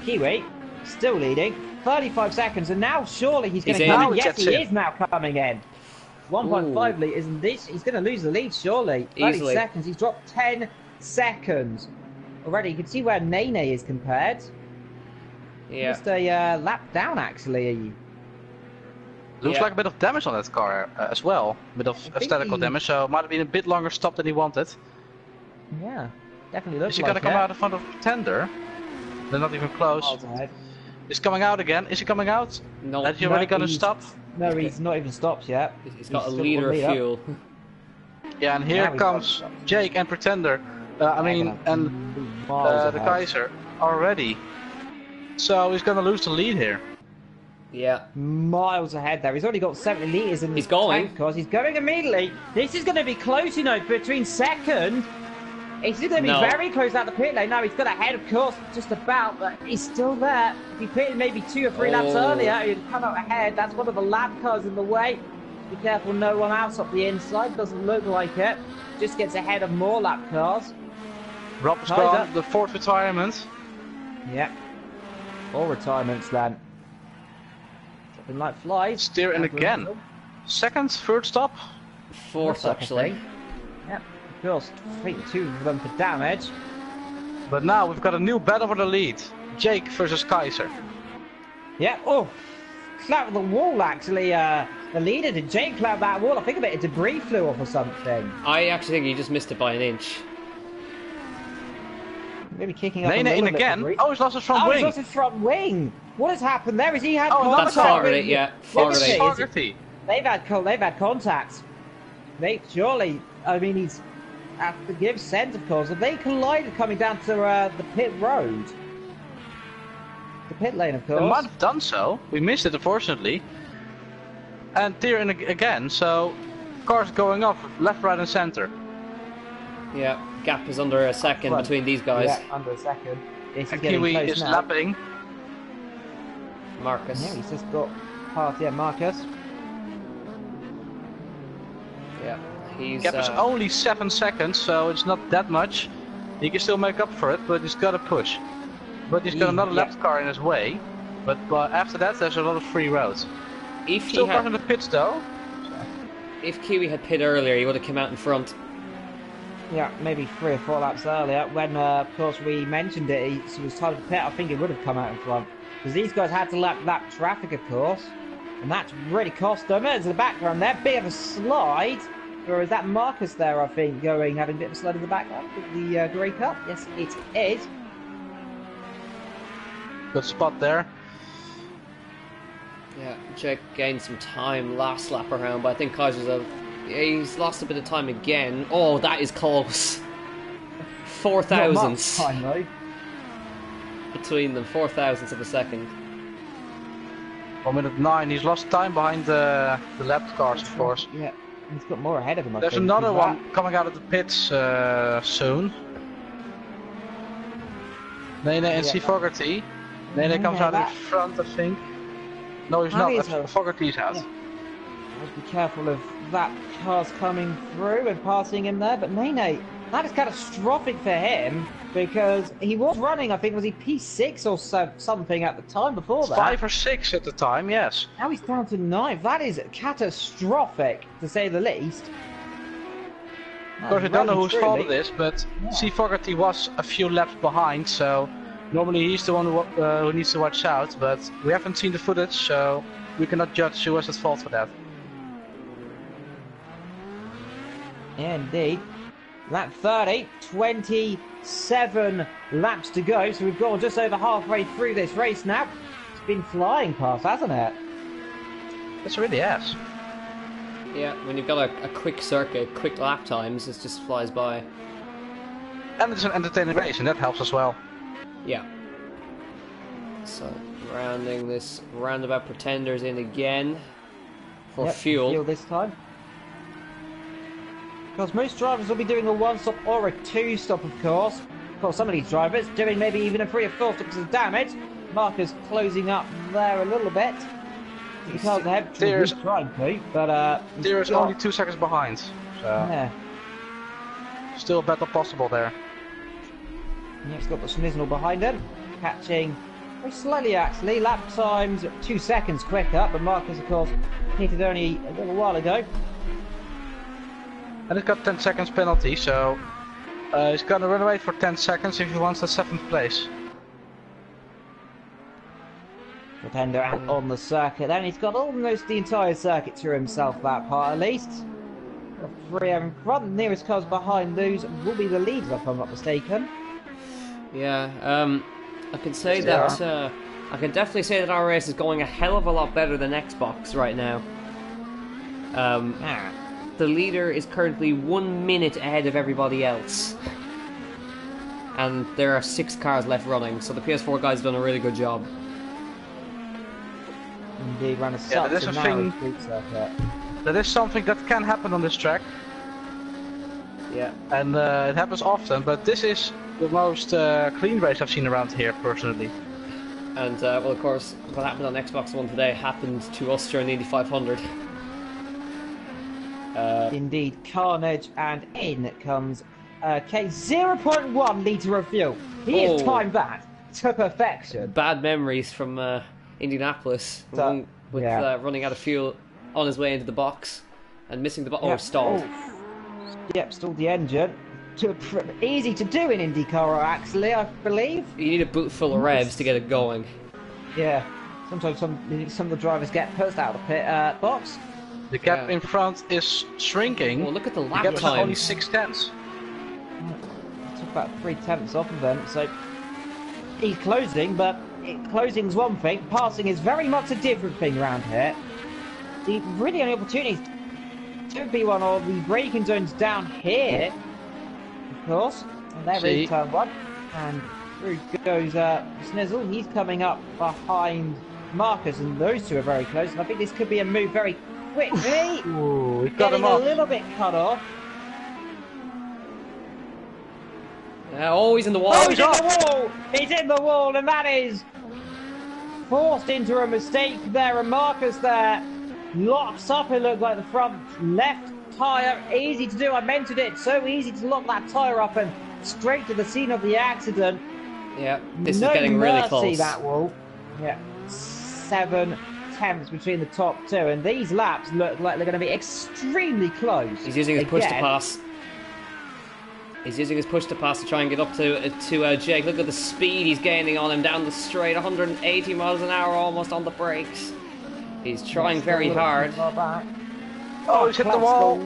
Kiwi still leading. 35 seconds, and now surely he's going to He's in. come Now in. he Yes, gets he in. is now coming in. 1.5 litres, and this he's going to lose the lead surely. 30 Easily. seconds. He's dropped 10 seconds already. You can see where Nene is compared. Yeah. Just a lap down, actually. Looks Yeah. like a bit of damage on that car as well. A bit of think aesthetical he- damage, so it might have been a bit longer stop than he wanted. Yeah, definitely looks Is he like gonna come it. out in front of Pretender? They're not even close. Miles ahead. He's coming out again. Is he coming out? No. Is he already No, gonna he's- stop? No, he's not even stopped yet. He's got a still liter got of lead up. fuel. Yeah, and here Now he's comes got- Jake and Pretender. And Miles the ahead. Kaiser already. So he's gonna lose the lead here. Yeah. Miles ahead there. He's already got 70 litres in He's the going. tank, cars. He's going immediately. This is going to be close, you know, between second. It's going to be No. very close out the pit lane. Now he's got ahead, of course, just about, but he's still there. If he pitted maybe 2 or 3 laps Oh. earlier, he'd come out ahead. That's one of the lap cars in the way. Be careful, no one else up the inside. Doesn't look like it. Just gets ahead of more lap cars. Rob's Kaiser. gone, the 4th retirement. Yeah. All retirements then. Dropping like flies. Steering again. Second, third stop. Fourth, Looks like, I actually. think. Yep, of course. 3-2 for them for damage. But now we've got a new battle for the lead. Jake versus Kaiser. Yeah, oh, clapped the wall actually. The leader, did Jake clap that wall? I think a bit of debris flew off or something. I actually think he just missed it by an inch. Maybe kicking up Nene a little in bit again. debris. Oh, he's lost his front Oh, wing. he's lost his front wing. What has happened there? Has he had Oh, contact? that's Fogarty, with- yeah, Look at Fogarty. it, is it- Fogarty. They've had contact. Surely, I mean, he's have to give sense, of course. Have they collided coming down to the pit road? The pit lane, of They course. might have done so. We missed it, unfortunately. And Tyrion again, so cars going off left, right, and center. Yeah. Gap is under a second Front. between these guys. Yeah, under a second. This is And getting Kiwi close is now. lapping. Marcus. Yeah, he's just got past, yeah, Marcus. Yeah. He's. Gap is only 7 seconds, so it's not that much. He can still make up for it, but he's got to push. But he's got another Yeah. left car in his way. But after that, there's a lot of free roads. if he Still cars in had, the pits though. if Kiwi had pit earlier, he would have come out in front. Yeah, maybe 3 or 4 laps earlier. When, of course, we mentioned it, he was told to pit, I think he would have come out in front. Because these guys had to lap traffic, of course. And that's really cost them. There's the background there, bit of a slide. Or is that Marcus there, I think, having a bit of a slide in the background with the Grey Cup? Yes, it is. Good spot there. Yeah. Jake gained some time last lap around, but I think Kaiser's he's lost a bit of time again. Oh, that is close. 4 Not much thousandths. time, though. between them, 0.04 of a second. 1:09. He's lost time behind the lap cars, of course. Yeah, he's got more ahead of him. I There's think, another with one that. coming out of the pits soon. Nene and Yeah. C. Fogarty. Nene comes out in front, I think. No, he's not. Fogarty's out. Yeah. Let's be careful of that car's coming through and passing him there. But Nene, that is catastrophic for him because he was running, I think, was he P6 or something at the time before that? 5 or 6 at the time, yes. Now he's down to 9th. That is catastrophic, to say the least. Of course, I don't know whose fault it is, but C. Fogarty was a few laps behind, so normally he's the one who needs to watch out, but we haven't seen the footage, so we cannot judge who was at fault for that. Yeah, indeed. Lap 30, 27 laps to go, so we've gone just over halfway through this race now. It's been flying past, hasn't it? It's really has. Yeah, when you've got a quick circuit, quick lap times, it just flies by. And it's an entertaining race, and that helps as well. Yeah. So, rounding this roundabout Pretenders in again for fuel. Fuel this time. Because most drivers will be doing a 1-stop or a 2-stop, of course. Of course, some of these drivers doing maybe even a 3 or 4 stops of damage. Marcus closing up there a little bit. The cars ahead There's trying to, but There's only 2 seconds behind, so yeah. Still a battle possible there. Yeah, he's got the Schnizzle behind him, catching very slightly actually. Lap times 2 seconds quicker, but Marcus, of course, hit it only a little while ago. And it's got 10 seconds penalty, so he's gonna run away for 10 seconds if he wants the 7th place. Pretender out on the circuit, and he's got almost the entire circuit to himself, that part at least. The 3 in front, the nearest cars behind those will be the leaders, if I'm not mistaken. Yeah, I can say that, I can definitely say that our race is going a hell of a lot better than Xbox right now. The leader is currently 1 minute ahead of everybody else. And there are 6 cars left running, so the PS4 guys have done a really good job. Indeed, ran a Yeah, that is a thing. circuit. That is something that can happen on this track, Yeah. and it happens often, but this is the most clean race I've seen around here, personally. And, well, of course, what happened on Xbox One today happened to us during the Indy 500. Indeed, carnage, and in comes K 0.1 litre of fuel. He has timed that to perfection. Bad memories from Indianapolis with running out of fuel on his way into the box and missing the box. Oh, stalled. Yep, stalled the engine. Easy to do in IndyCar, actually, I believe. You need a boot full of revs to get it going. Yeah, sometimes some of the drivers get pushed out of the pit box. The gap in front is shrinking. Well, look at the lap The gap is only times. 6 tenths. Took about 3 tenths off of them, so he's closing, but closing's one thing, passing is very much a different thing around here. The really only opportunities to be one of the braking zones down here, of course. And there is turn 1, and through goes Schnizzle. He's coming up behind Marcus, and those two are very close. And I think this could be a move very quickly. Ooh, he got him a off. little bit cut off. Always in the wall. Oh, he's in the wall! He's in the wall, and that is forced into a mistake there. And Marcus there locks up, it looked like the front left tyre. Easy to do, I mentioned it. So easy to lock that tyre up and straight to the scene of the accident. Yeah, this no is getting really mercy, close. That wall. Yeah, 7 tenths between the top 2, and these laps look like they're going to be extremely close. He's using his push to pass. He's using his push to pass to try and get up to Jake. Look at the speed he's gaining on him down the straight, 180 miles an hour almost on the brakes. He's trying very hard. Oh, he's hit the wall.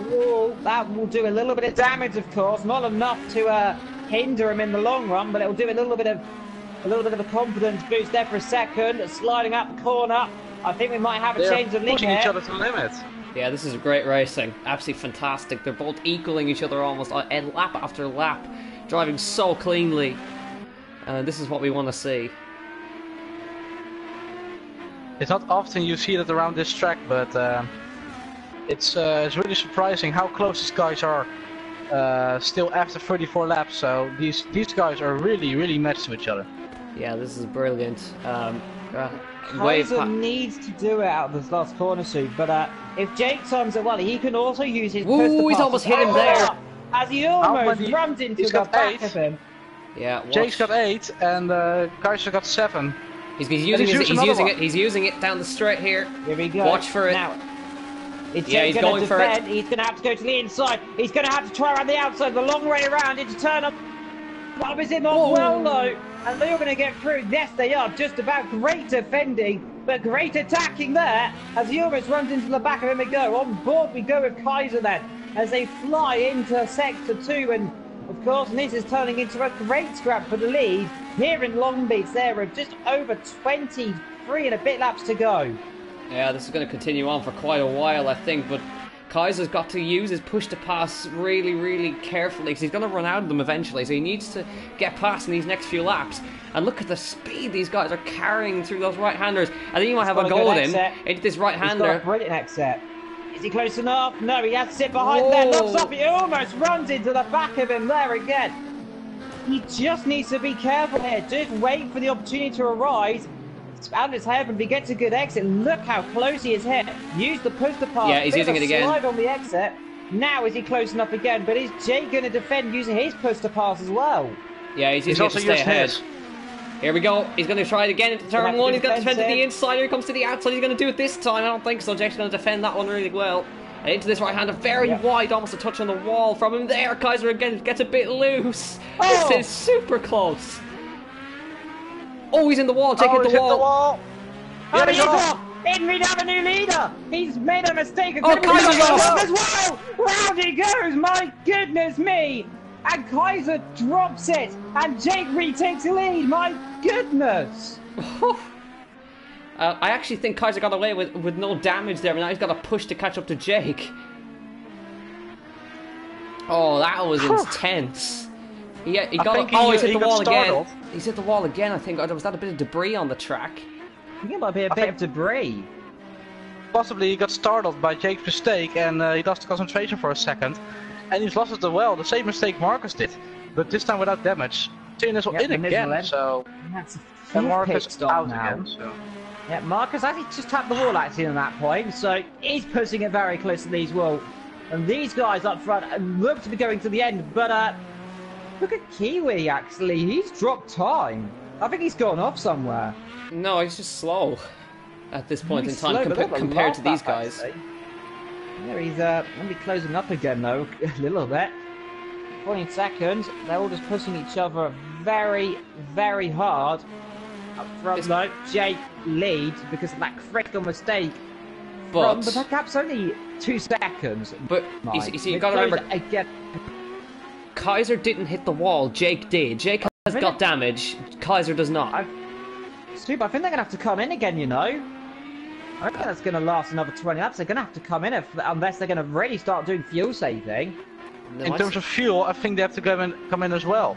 That will do a little bit of damage, of course. Not enough to hinder him in the long run, but it will do a little bit of a confidence boost there for a second. Sliding out the corner. I think we might have a change of lead pushing here. each other to the limit. Yeah, this is great racing. Absolutely fantastic. They're both equaling each other almost lap after lap, driving so cleanly. This is what we want to see. It's not often you see that around this track, but it's really surprising how close these guys are still after 34 laps. So these guys are really matched to each other. Yeah, this is brilliant. Kaiser needs to do it out of this last corner shoot, but if Jake times it well, he can also use his Ooh, he's almost hit him there. As he almost runs into the back of him. Yeah, Jake's got 8 and Kaiser got 7. He's using it down the straight here. Here we go. Watch for it. Now, it's he's going for it. He's going to have to go to the inside. He's going to have to try around the outside, the long way around into turn up. Bob is in on well though, and they're going to get through. Yes, they are. Just about great defending, but great attacking there as he almost runs into the back of him and go. On board we go with Kaiser then as they fly into sector 2, and of course this is turning into a great scrap for the lead here in Long Beach. There are just over 23 and a bit laps to go. Yeah, this is going to continue on for quite a while, I think, but Kaiser's got to use his push to pass really carefully because he's going to run out of them eventually, so he needs to get past in these next few laps. And look at the speed these guys are carrying through those right-handers. I think you might have a go at him into this right-hander. He's got a brilliant exit. Is he close enough? No, he has to sit behind there. Knocks off. He almost runs into the back of him there again. He just needs to be careful here. Just wait for the opportunity to arise. Out his head, and if he gets a good exit, look how close he is hit. Use the push to pass. Yeah, he's using it again. Slide on the exit. Now is he close enough again? But is Jake going to defend using his push to pass as well? Yeah, he's using it to stay ahead. Here we go. He's going to try it again into turn 1. He's going to defend to the inside. Here he comes to the outside. He's going to do it this time. I don't think so. Jake's going to defend that one really well. And into this right-hander, very wide, almost a touch on the wall from him there. Kaiser again gets a bit loose. Oh. This is super close. Oh, he's in the wall. Jake hit the wall. Oh, he's off. Indy have a new leader. He's made a mistake. Oh, Kaiser's off as well. Round he goes. My goodness me. And Kaiser drops it. And Jake retakes the lead. My goodness. I actually think Kaiser got away with no damage there, but now he's got a push to catch up to Jake. Oh, that was intense. He hit the wall again. He's hit the wall again, I think. Was that a bit of debris on the track? I think it might be a bit of debris. Possibly he got startled by Jake's mistake and he lost concentration for a second. And he's lost it as well, the same mistake Marcus did. But this time without damage. Tinnis in again, so... That's a Marcus out now. Again, so... Yeah, Marcus actually just tapped the wall actually at that point, so he's pushing it very close to these walls. And these guys up front look to be going to the end, but look at Kiwi actually, he's dropped time. I think he's gone off somewhere. No, he's just slow at this point in He's time slow, compared to these guys. Yeah, he's going to be closing up again though, a little bit. 14 seconds, they're all just pushing each other very hard. Up front though, Jake leads because of that critical mistake. But that gap's only 2 seconds. But you see, you've got to remember, again. Kaiser didn't hit the wall, Jake did. Jake has got damage, Kaiser does not. I think they're going to have to come in again, you know. I think that's going to last another 20 laps. They're going to have to come in unless they're going to really start doing fuel saving. In terms of fuel, I think they have to come in as well.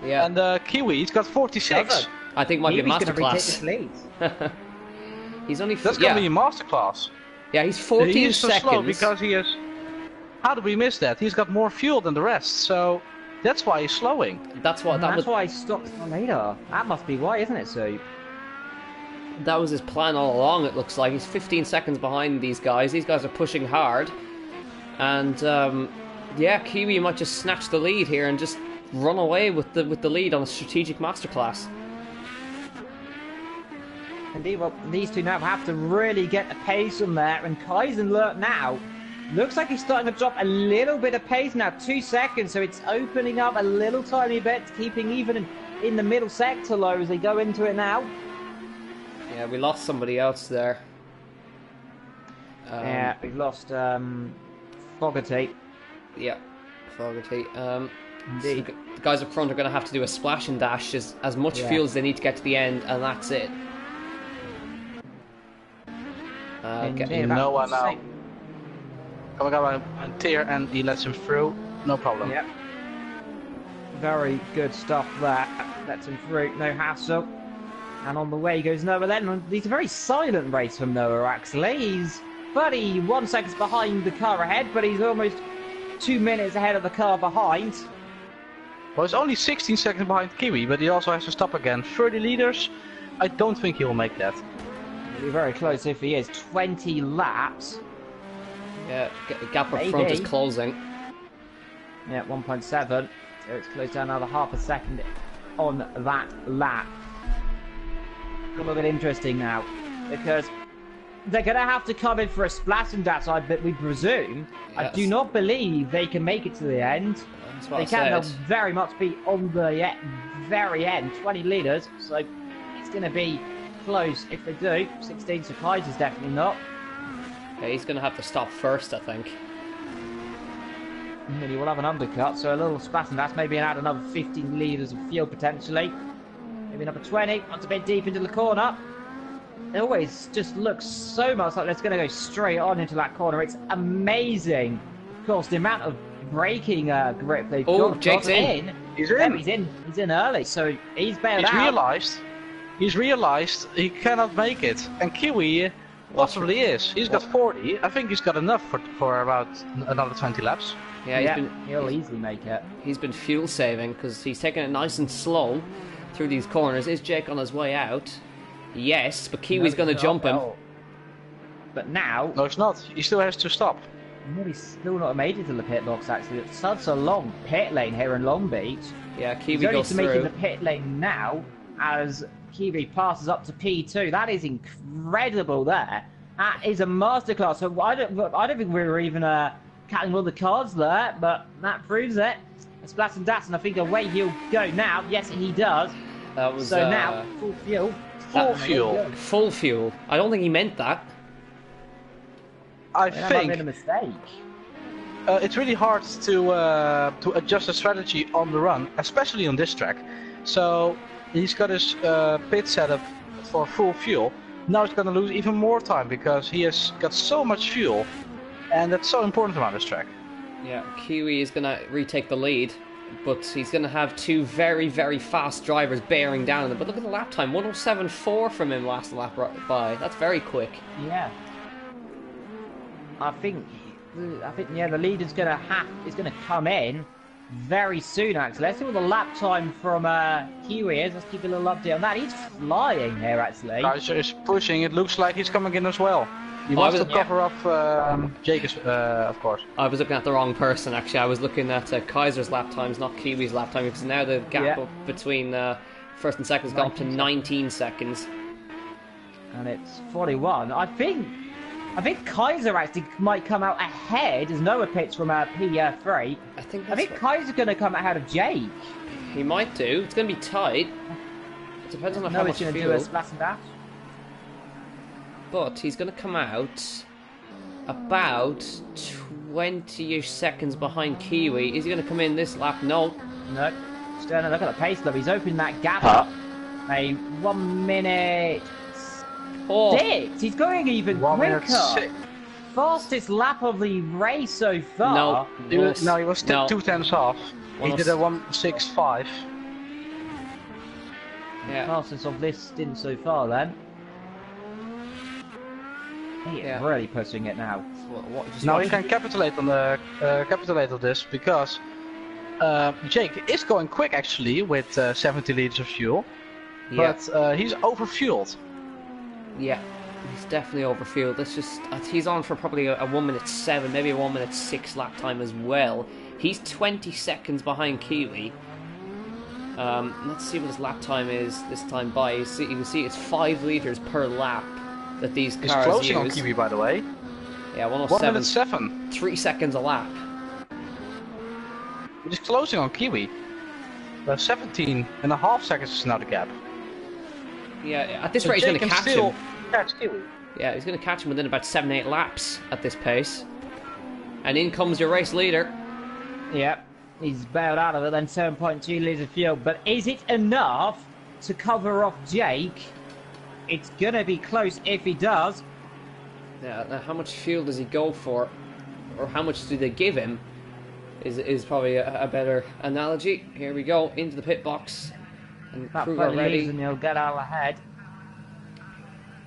Yeah. And Kiwi's got 46. I think might be a masterclass. He's only That's going to be a masterclass. Yeah, he's 14 he is seconds. So slow because he is. How did we miss that? He's got more fuel than the rest, so that's why he's slowing. That's why he stopped for later. That must be why, isn't it, Sue? That was his plan all along. It looks like he's 15 seconds behind these guys. These guys are pushing hard, and yeah, Kiwi might just snatch the lead here and just run away with the lead on a strategic masterclass. Indeed, well, these two now have to really get the pace on there, and Kaiser now looks like he's starting to drop a little bit of pace now, 2 seconds, so it's opening up a little tiny bit, keeping even in the middle sector low as they go into it now. Yeah, we lost somebody else there. Yeah, we've lost Fogarty. Yeah, Fogarty. Indeed. So the guys up front are going to have to do a splash and dash as much fuel as they need to get to the end, and that's it. Noah now. Coming up on tier and he lets him through, no problem. Yep. Very good stuff there. Lets him through, no hassle. And on the way goes Noah then. He's a very silent race from Noah, actually. He's 31 seconds behind the car ahead, but he's almost 2 minutes ahead of the car behind. Well, it's only 16 seconds behind Kiwi, but he also has to stop again. 30 liters, I don't think he will make that. He'll be very close if he is. 20 laps. Yeah, the gap up front is closing. Yeah, 1.7. So it's closed down another half a second on that lap. A little bit interesting now, because they're going to have to come in for a splash and dash, we presume. Yes. I do not believe they can make it to the end. That's what They I can said. very much be on the very end, 20 litres, so it's going to be close if they do. 16 supplies is definitely not. Yeah, he's going to have to stop first, I think. And he will have an undercut, so a little splash and dash, maybe add another 15 litres of fuel potentially. Maybe number 20, once a bit deep into the corner. It always just looks so much like it's going to go straight on into that corner. It's amazing. Of course, the amount of braking grip they've got. Jake's in. He's in. Yeah, he's in early, so he's bailed out. He's realized he cannot make it. And Kiwi possibly is. He's got 40. I think he's got enough for about another 20 laps. Yeah, he'll easily make it. he's been fuel saving because he's taking it nice and slow through these corners. Is Jake on his way out? Yes, but Kiwi's going to jump him. But now, No, it's not. He still has to stop. he's still not made it to the pit box, actually. It's such a long pit lane here in Long Beach. Yeah, Kiwi He's only goes to make it through. the pit lane now as Kiwi passes up to P2. That is incredible there. That is a masterclass. So I don't think we were even counting all the cards there, but that proves it. A splash and dash, and I think away he'll go now. Yes, he does. That was, So now, full fuel. Full fuel. Full fuel. I don't think he meant that. I That might have been a think mistake. it's really hard to adjust the strategy on the run, especially on this track. So he's got his pit setup for full fuel. Now he's going to lose even more time because he has got so much fuel, and that's so important around this track. Yeah, Kiwi is going to retake the lead, but he's going to have two very, very fast drivers bearing down on him. But look at the lap time, 107.4 from him last lap by. That's very quick. Yeah. I think yeah, the leader's gonna come in very soon. Actually, let's see what the lap time from Kiwi is. Let's keep a little update on that. He's flying here, actually. Kaiser is pushing. It looks like he's coming in as well. He wants to cover up Jake, of course. I was looking at the wrong person, actually. I was looking at Kaiser's lap times, not Kiwi's lap time, because now the gap up between first and second has gone up to 19 seconds. And it's 41. I think Kaiser actually might come out ahead as Noah pits from P3. I think Kaiser's going to come out ahead of Jake. he might do. It's going to be tight. It depends on how Noah's much going to do fuel. a splash and dash. But he's going to come out about 20-ish seconds behind Kiwi. Is he going to come in this lap? No. No. Sterner, look at the pace though. He's opened that gap up. A 1 minute. Oh, 6. He's going even 1 minute quicker. 6. Fastest lap of the race so far. no. He was still 2 tenths off. He did a 1:65. Yeah. Fastest of this stint so far then. He is really pushing it now. Now he can capitulate on the capitulate on this because Jake is going quick actually with 70 liters of fuel, but he's overfueled. Yeah, he's definitely overfueled. That's just he's on for probably a 1:07, maybe a 1:06 lap time as well. He's 20 seconds behind Kiwi. Let's see what his lap time is this time by. You can see it's 5 liters per lap that these cars use. He's closing on Kiwi, by the way. Yeah, 1:07. 3 seconds a lap. He's closing on Kiwi. 17.5 seconds is now the gap. Yeah, at this rate he's going to catch him. Catch Kiwi. Yeah, he's going to catch him within about 7-8 laps at this pace. And in comes your race leader. Yep, he's bailed out of it then, 7.2 litres of fuel. But is it enough to cover off Jake? It's going to be close if he does. Yeah, now how much fuel does he go for? Or how much do they give him? is probably a better analogy. Here we go into the pit box, and That crew are ready. and he'll get out ahead.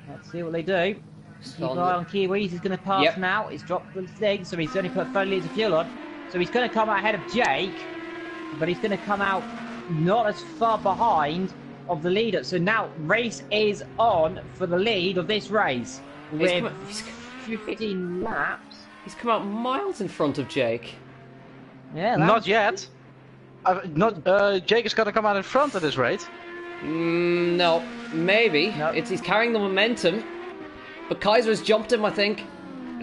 Let's see what they do. Keep an eye on Kiwis. He's going to pass now. He's dropped the thing, so he's only put 30 litres of fuel on. So he's going to come out ahead of Jake, but he's going to come out not as far behind of the leader. So now race is on for the lead of this race with 15 laps. He's come out miles in front of Jake. Yeah, not yet. Jake is going to come out in front at this rate. No, maybe. Nope. He's carrying the momentum, but Kaiser's jumped him, I think.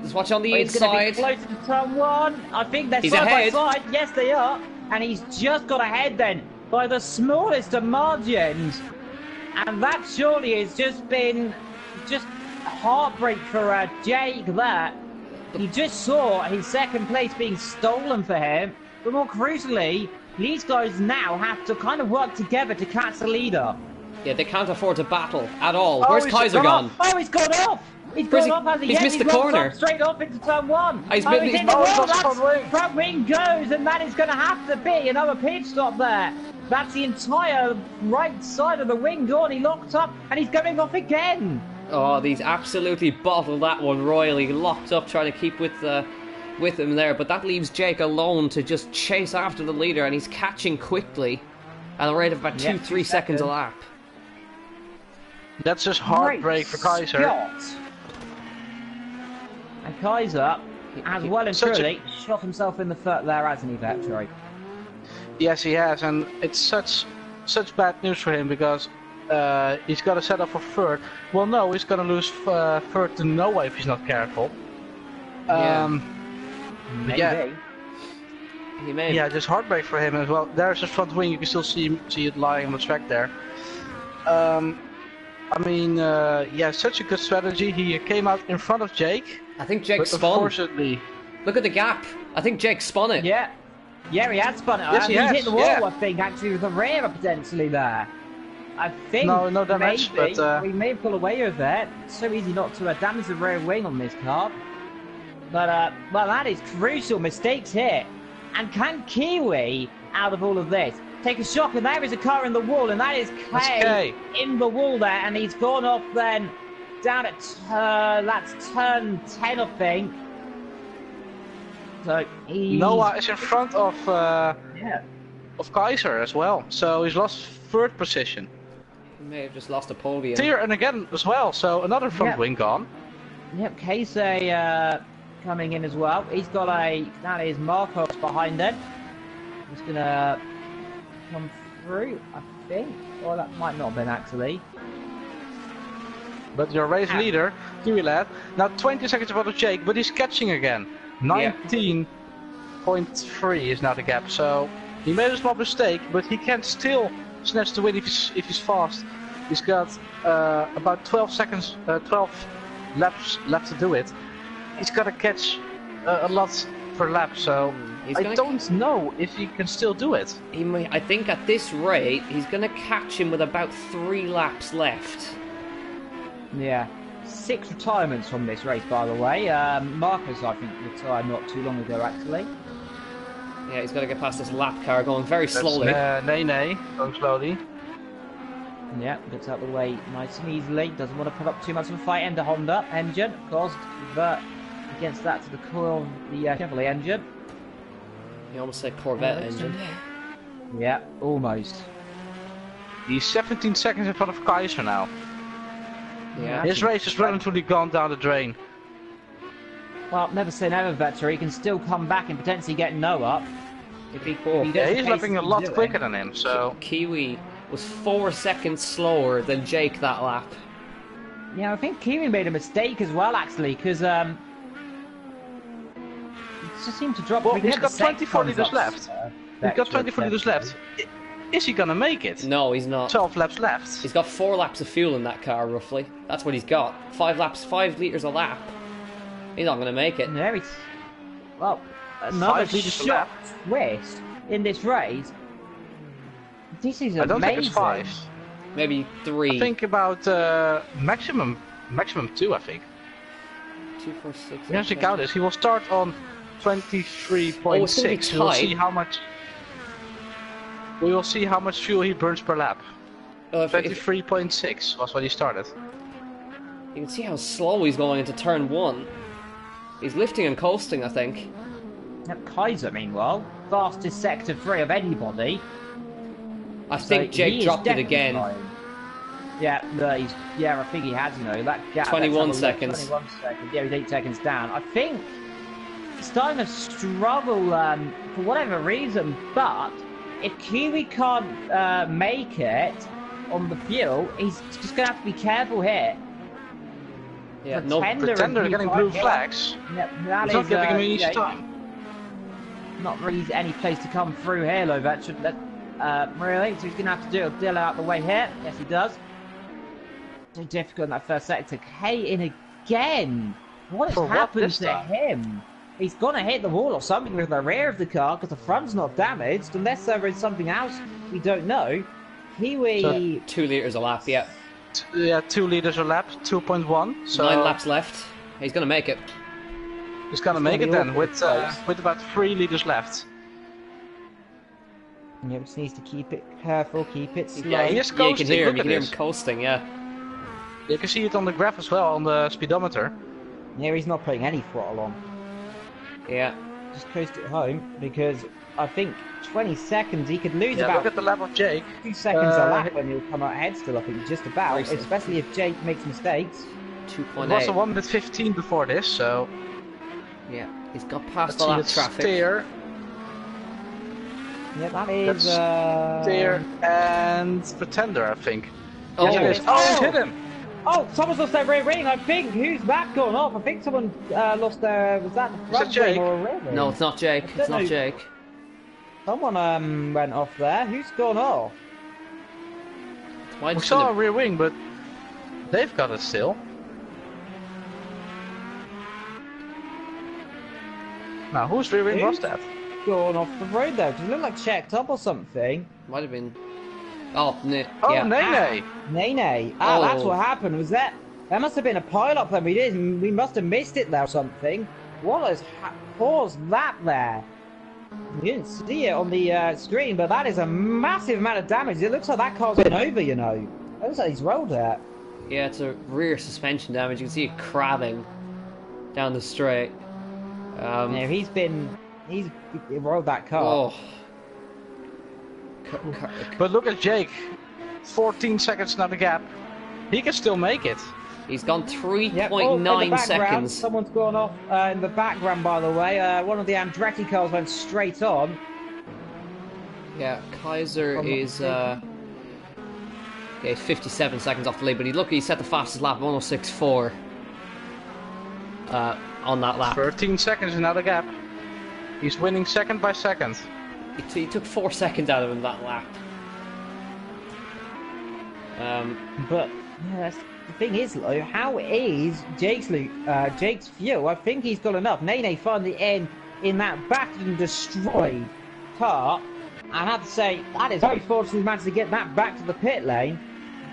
Just watch on the He's going inside. to be closer to turn one. I think they're He's side ahead. by side. Yes, they are. And he's just got ahead then by the smallest of margins. And that surely has just been heartbreak for Jake there. He just saw his second place being stolen for him. But more crucially, these guys now have to kind of work together to catch the leader. Yeah, they can't afford to battle at all. Where's Kaiser gone? Oh, he's gone off! He's gone off as He's missed the corner. Straight off into turn one. He's in the wall. front Front wing goes, and that is going to have to be another pit stop there. That's the entire right side of the wing gone. He locked up, and he's going off again. Oh, these absolutely bottled that one royally. Locked up, trying to keep with him there. But that leaves Jake alone to just chase after the leader, and he's catching quickly at a rate of about 2-3 seconds a lap. That's just heartbreak for Kaiser. Scott. And Kaiser, as well and truly, shot himself in the foot there, hasn't he, Vettori? Yes, he has, and it's such bad news for him because he's got to set up for third. Well, no, he's going to lose third to Noah if he's not careful. Maybe. Yeah. He may. Yeah, just heartbreak for him as well. There's his front wing. You can still see it lying on the track there. I mean, yeah, such a good strategy. He came out in front of Jake. I think Jake spun. Unfortunately, look at the gap. I think Jake spun it. Yeah. Yeah, he had spun it. Yes, he has. Hit the wall, yeah. I think, actually, with the rear potentially there. I think no damage, maybe but we may pull away with it. It's so easy not to damage the rear wing on this car. But, well, that is crucial. Mistakes here. And can Kiwi, out of all of this, take a shock? And there is a car in the wall, and that is Kay in the wall there. And he's gone off then down at that's turn 10, I think. So Noah is in front of Kaiser as well. So he's lost third position. He may have just lost a podium. Tier and again as well. So another front wing gone. Yep, Casey coming in as well. He's got that is Marcos behind him. He's gonna come through, I think. Or that might not have been actually. But your race leader, Kiwi lad, now 20 seconds in front of Jake, but he's catching again. 19.3 is now the gap. So he made a small mistake, but he can still snatch the win if he's fast. He's got about 12 laps left to do it. He's got to catch a lot per lap, so I don't know if he can still do it. I think at this rate, he's going to catch him with about 3 laps left. Yeah. 6 retirements from this race, by the way. Marcus, I think, retired not too long ago, actually. Yeah, he's got to get past this lap car going very slowly. Nay, going slowly. Yeah, gets out the way nice and easily. Doesn't want to put up too much of a fight. And the Honda engine, of course, convert against that to the coil, the Chevrolet engine. You almost said Corvette engine. Yeah, almost. He's 17 seconds in front of Kaiser now. Yeah. His race has relatively gone down the drain. Well, never say never, Vettori. He can still come back and potentially get Noah. If he Yeah, he's lapping a lot quicker than him, so... Kiwi was 4 seconds slower than Jake that lap. Yeah, I think Kiwi made a mistake as well, actually, because he just seemed to drop... Well, he's got 24 litres left. He's got 24 litres left. Is he gonna make it? No, he's not. 12 laps left. He's got 4 laps of fuel in that car, roughly. That's what he's got. 5 litres a lap. He's not gonna make it. Yeah, well, another shot twist in this race. This is amazing. I don't think it's 5. Maybe 3. I think about maximum 2, I think. 2, 4, 6. You have to count this. He will start on 23.6. We'll see how much. We will see how much fuel he burns per lap. 23.6 was what he started. You can see how slow he's going into turn 1. He's lifting and coasting, I think. Yep, Kaiser, meanwhile, fastest sector 3 of anybody. I think Jake dropped it again. Yeah, I think he has, you know, that gap. 21 seconds. 21 seconds. Yeah, he's 8 seconds down. I think he's starting to struggle for whatever reason, but if Kiwi can't make it on the fuel, he's just going to have to be careful here. Yeah, Pretender getting blue flags. Yeah, he's not giving him any time. Not really any place to come through here, Lovat. Really, so he's going to have to do a deal out the way here. Yes, he does. So difficult in that first sector. K in again. What has happened to him? He's going to hit the wall or something with the rear of the car because the front's not damaged, unless there is something else we don't know. Kiwi. So 2 liters a lap, yeah. Yeah, 2 liters a lap, 2.1. So 9 laps left. He's going to make it. He's going to make it then with about 3 liters left. Yeah, just needs to keep it careful, keep it slow. Yeah, he is coasting. You can hear him. You can hear him coasting. Yeah. You can see it on the graph as well on the speedometer. Yeah, he's not putting any throttle on. Yeah. Just coast it home because I think 20 seconds he could lose about. Look at the lap of Jake. 2 seconds a lap when he'll come out ahead still. I think just about, especially if Jake makes mistakes. 2.8. It was a 1 minute 15 before this, so. Yeah, he's got past the lap traffic. Steer. Yeah, that is. Steer and Pretender, I think. Oh, yes, it is. Oh, he hit him. Oh, someone's lost their rear wing, I think. Who's that gone off? I think someone lost their. Was that the front wing or a rear wing? No, it's not Jake. It's not Jake. Someone went off there. Who's gone off? We saw a rear wing, but they've got it still. Now, whose rear wing was that? Gone off the road though. Does it look like checked up or something? Might have been. Oh, Nene. Nene. That's what happened. Was that? There must have been a pile-up then. We must have missed it there or something. What has caused that there? You didn't see it on the screen, but that is a massive amount of damage. It looks like that car's been over, you know. It looks like he's rolled it. Yeah, it's a rear suspension damage. You can see it crabbing down the straight. Yeah, he's rolled that car. Oh. But look at Jake. 14 seconds now the gap. He can still make it. He's gone 3.9 seconds. Someone's gone off in the background, by the way. One of the Andretti cars went straight on. Yeah, Kaiser is 57 seconds off the lead, but he set the fastest lap, 106.4 on that lap. 13 seconds now the gap. He's winning second by second. He took 4 seconds out of him that lap. But yeah, the thing is, though, how is Jake's fuel? I think he's got enough. Nene finally in that battered and destroyed car. I have to say that is very fortunate he managed to get that back to the pit lane.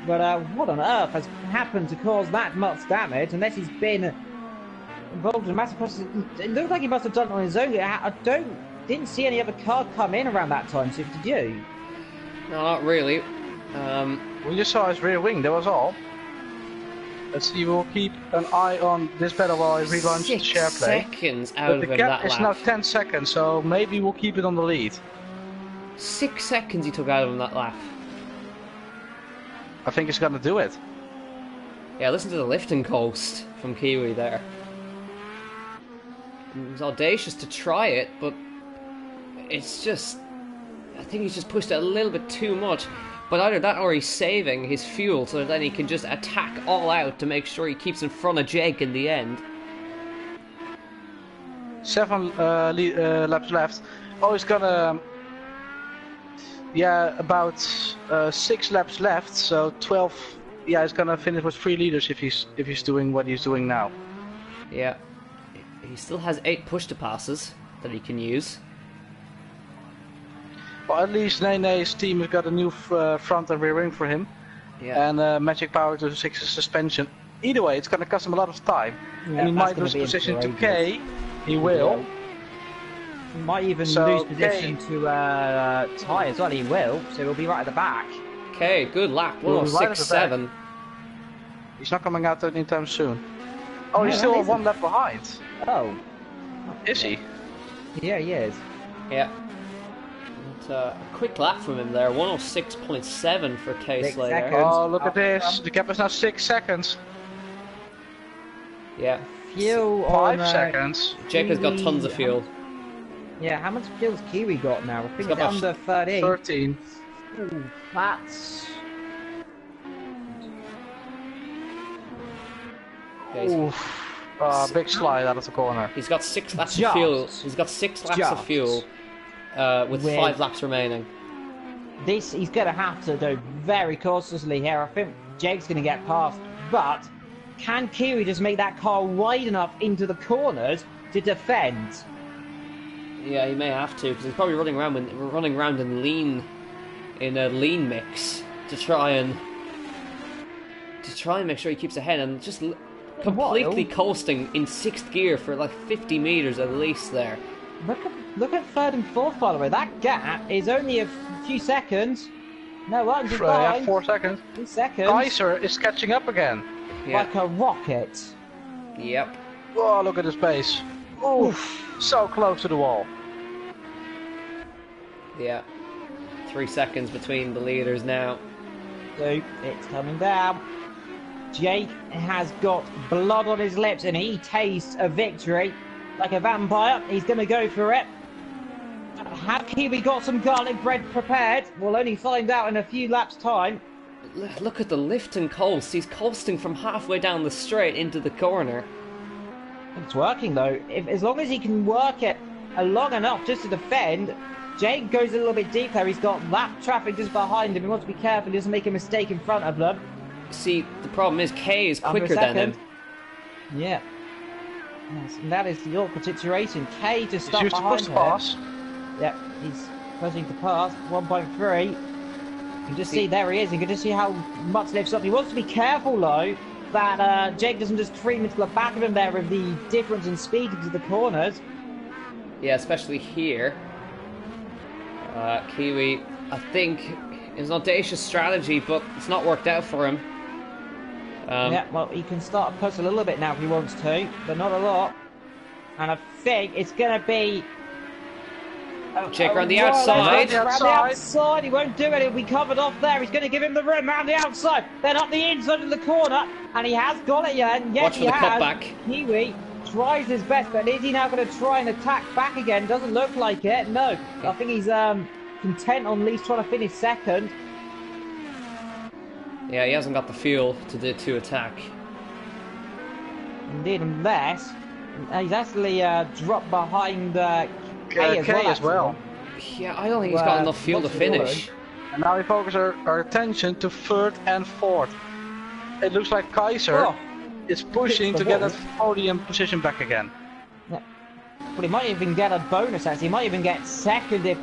But what on earth has happened to cause that much damage? Unless he's been involved in a massive process. It looks like he must have done it on his own. I didn't see any other car come in around that time. So did you? No, not really. We just saw his rear wing. That was all. Let's see. We'll keep an eye on this battle while I relaunch the share play. 6 seconds out of him that lap. The gap is now 10 seconds, so maybe we'll keep it on the lead. 6 seconds he took out of him that lap. I think he's gonna do it. Yeah, listen to the lift and coast from Kiwi there. It was audacious to try it, but it's just... I think he's just pushed it a little bit too much. But either that or he's saving his fuel so that then he can just attack all out to make sure he keeps in front of Jake in the end. 7 laps left. Oh, he's gonna... Yeah, about 6 laps left, so 12... Yeah, he's gonna finish with 3 liters if he's doing what he's doing now. Yeah. He still has 8 push-to-passes that he can use. Well, at least Nene's team has got a new front and rear wing for him. Yeah. And magic power to 6 suspension. Either way, it's going to cost him a lot of time. Yeah, and he might lose position to K. He will. Might even So, lose position to Ty as well. He will, so he'll be right at the back. Okay, good lap. We'll be right at the back. 106.7. He's not coming out anytime soon. Oh, he's No, still that isn't. one lap behind. Oh, Is he? yeah, he is. Yeah. And, a quick lap from him there. 106.7 for K 6 Slater. seconds. Oh, look at this. The gap is now 6 seconds. Yeah. Fuel 5 on, seconds. Jake has got Kiwi- tons of fuel. Yeah, how much fuel's Kiwi got now? I think got it's about under 13. 13. Ooh, that's... Yeah, he's- Oof. Big slide out of the corner. He's got 6 laps of Just. fuel. He's got 6 laps of Just. fuel with 5 laps remaining. This, he's going to have to do very cautiously here. I think Jake's going to get past, but can Kiwi just make that car wide enough into the corners to defend? Yeah, he may have to because he's probably running around in a lean mix to try and make sure he keeps ahead and just completely coasting in 6th gear for like 50 meters at least there. Look at 3rd and 4th, by the way. That gap is only a few seconds. No, what? Just Yeah, behind. 4 seconds. 2 seconds. Kaiser is catching up again. Yeah. Like a rocket. Yep. Oh, look at his pace. Oof. So close to the wall. Yeah. 3 seconds between the leaders now. So it's coming down. Jake has got blood on his lips and he tastes a victory like a vampire. He's going to go for it. Have Kiwi got some garlic bread prepared? We'll only find out in a few laps' time. Look at the lift and coast. He's coasting from halfway down the straight into the corner. It's working though. As long as he can work it long enough just to defend, Jake goes a little bit deeper. He's got lap traffic just behind him. He wants to be careful he doesn't make a mistake in front of them. See, the problem is K is Under a quicker than him. second. Yeah. Yes, and that is the awkward situation. K just He's stuck used to behind push him. pass. Yep, he's pushing to pass. 1.3. You can just see there he is. You can just see how much lifts up. He wants to be careful though that Jake doesn't just cream into the back of him there with the difference in speed into the corners. Yeah, especially here. Kiwi, I think, is an audacious strategy, but it's not worked out for him. Yeah, well, he can start to push a little bit now if he wants to, but not a lot. And I think it's going to be... Jake around the outside. Around the outside, he won't do it, he'll be covered off there. He's going to give him the room around the outside, then up the inside of the corner, and he has got it, yeah, and yes, Watch for the cutback. Kiwi tries his best, but is he now going to try and attack back again? Doesn't look like it, no. I think he's content on at least trying to finish second. Yeah, he hasn't got the fuel to attack. Indeed, unless he's actually dropped behind K as well. Yeah, I don't think he's got enough fuel to finish. And now we focus our attention to 3rd and 4th. It looks like Kaiser is pushing to get that podium position back again. Yeah. But he might even get a bonus actually. He might even get second if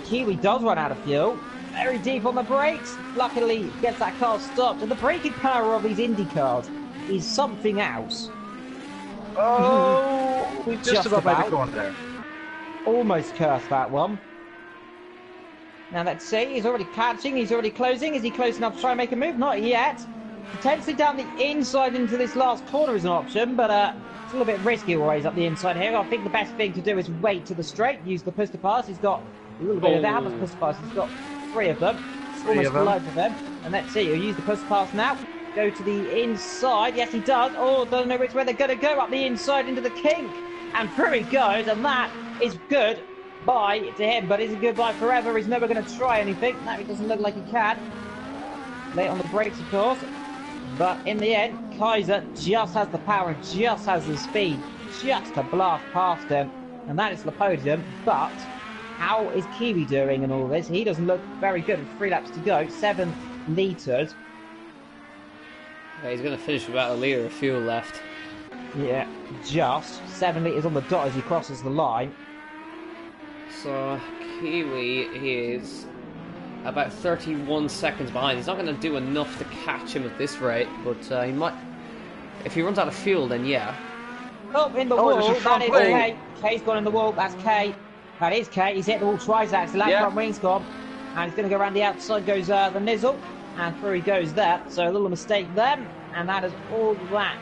Kiwi does run out of fuel. Very deep on the brakes. Luckily gets that car stopped. And the braking power of these IndyCars is something else. Oh, we just about made the corner there. Almost cursed that one. Now let's see, he's already catching, he's already closing. Is he close enough to try and make a move? Not yet. Potentially down the inside into this last corner is an option, but it's a little bit risky always up the inside here. I think the best thing to do is wait to the straight, use the push to pass. He's got a little bit of that. How much push to pass? He's got 3 of them. Almost loads of them. And let's see, he'll use the push to pass now. Go to the inside. Yes, he does. Oh, doesn't know which way they're going to go. Up the inside into the kink. And through he goes. And that is good. Bye to him. But is it goodbye forever? He's never going to try anything. No, he doesn't look like he can. Late on the brakes, of course. But in the end, Kaiser just has the power and just has the speed just to blast past him. And that is the podium. But how is Kiwi doing in all this? He doesn't look very good with 3 laps to go. 7 litres. Yeah, he's going to finish with about a litre of fuel left. Yeah, just 7 litres on the dot as he crosses the line. So Kiwi is about 31 seconds behind. He's not going to do enough to catch him at this rate, but he might. If he runs out of fuel, then yeah. Up in the Oh, there's wall. a front That is wing. K. K's gone in the wall. That's K. That is K. He's hit the wall twice. That's the left front wing's gone. And he's going to go around the outside. Goes the Nizzle. And through he goes there. So a little mistake there. And that is all that.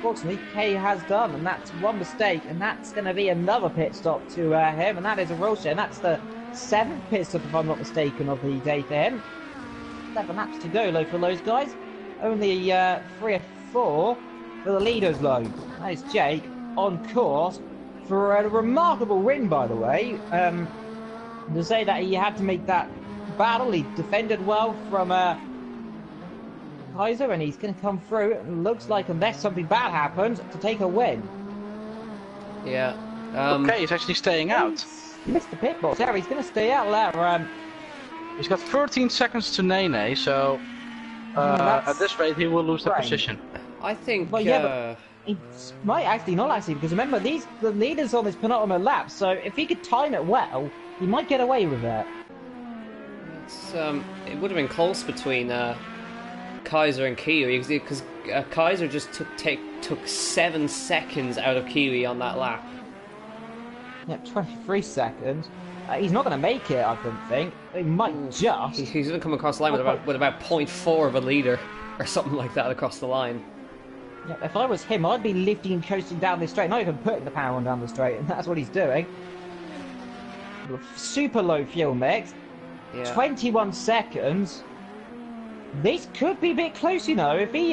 Fortunately, K has done. And that's one mistake. And that's going to be another pit stop to him. And that is a real shame. That's the 7th pit stop, if I'm not mistaken, of the day for him. 7 laps to go, though, for those guys. Only 3 or 4 for the leaders, though. That is Jake on course for a remarkable win, by the way. To say that he had to make that battle, he defended well from Kaiser, and he's going to come through. It looks like, unless something bad happens, to take a win. Yeah. Okay, he's actually staying out. He missed the pit box. Yeah, he's going to stay out there. He's got 13 seconds to Nene, so at this rate he will lose the position. I think. Well, yeah, he might actually not actually, because remember the leaders on this penultimate lap. So if he could time it well, he might get away with it. It would have been close between Kaiser and Kiwi, because Kaiser just took 7 seconds out of Kiwi on that lap. Yeah, 23 seconds. He's not going to make it, I don't think. He might just. He's going to come across the line with about 0.4 of a leader, or something like that across the line. Yeah, if I was him, I'd be lifting and coasting down this straight, not even putting the power on down the straight, and that's what he's doing. Super low fuel mix. Yeah. 21 seconds. This could be a bit close, you know. If he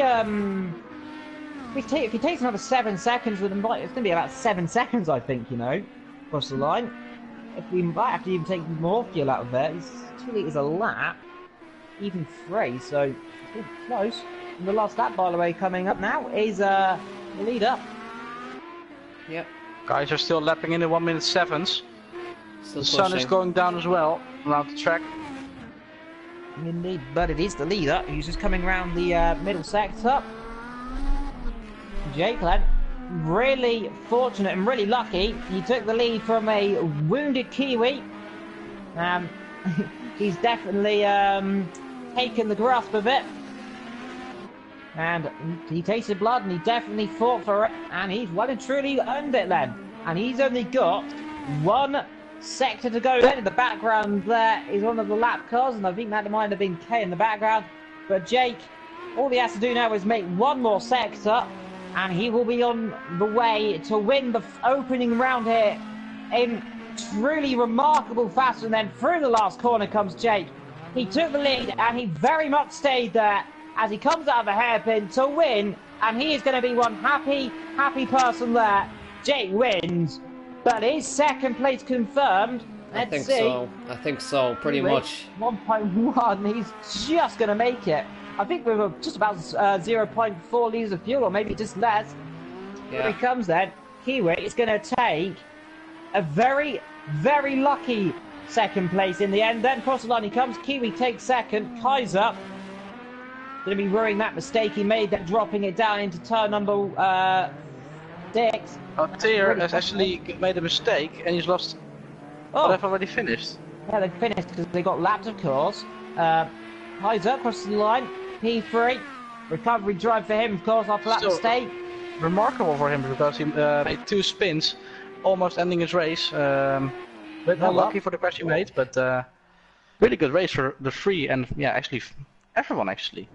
takes another 7 seconds, it's going to be about 7 seconds, I think, you know, across the line. If we might have to even take more fuel out of there. It's 2 litres a lap, even 3, so it's close. And the last lap, by the way, coming up now is the leader. Yep. Guys are still lapping in 1 minute 7s. The sun is going down as well around the track. Indeed, but it is the leader who's just coming around the middle sector. Jake then, really fortunate and really lucky. He took the lead from a wounded Kiwi. He's definitely taken the grasp of it. And he tasted blood and he definitely fought for it. And he's well and truly earned it then. And he's only got 1 sector to go then. In the background there is one of the lap cars, and I think that might have been K in the background. But Jake, all he has to do now is make 1 more sector, and he will be on the way to win the opening round here in truly remarkable fashion. And then through the last corner comes Jake. He took the lead, and he very much stayed there as he comes out of a hairpin to win, and he is going to be one happy person there. Jake wins. But is second place confirmed? Let's see. I think so, pretty much. 1.1, he's just going to make it. I think we were just about 0.4 litres of fuel, or maybe just less. Yeah. Here he comes then. Kiwi is going to take a very, very lucky second place in the end. Then across the line he comes. Kiwi takes second. Kaiser going to be ruining that mistake he made, then dropping it down into turn number 6. Tier has actually made a mistake and he's lost. Oh, they've already finished. Yeah, they finished because they got lapped, of course. Kaiser across the line. P3. Recovery drive for him, of course, after that mistake. Remarkable for him because he made 2 spins, almost ending his race. But unlucky for the crash he made, but really good race for the 3 and yeah, actually everyone actually.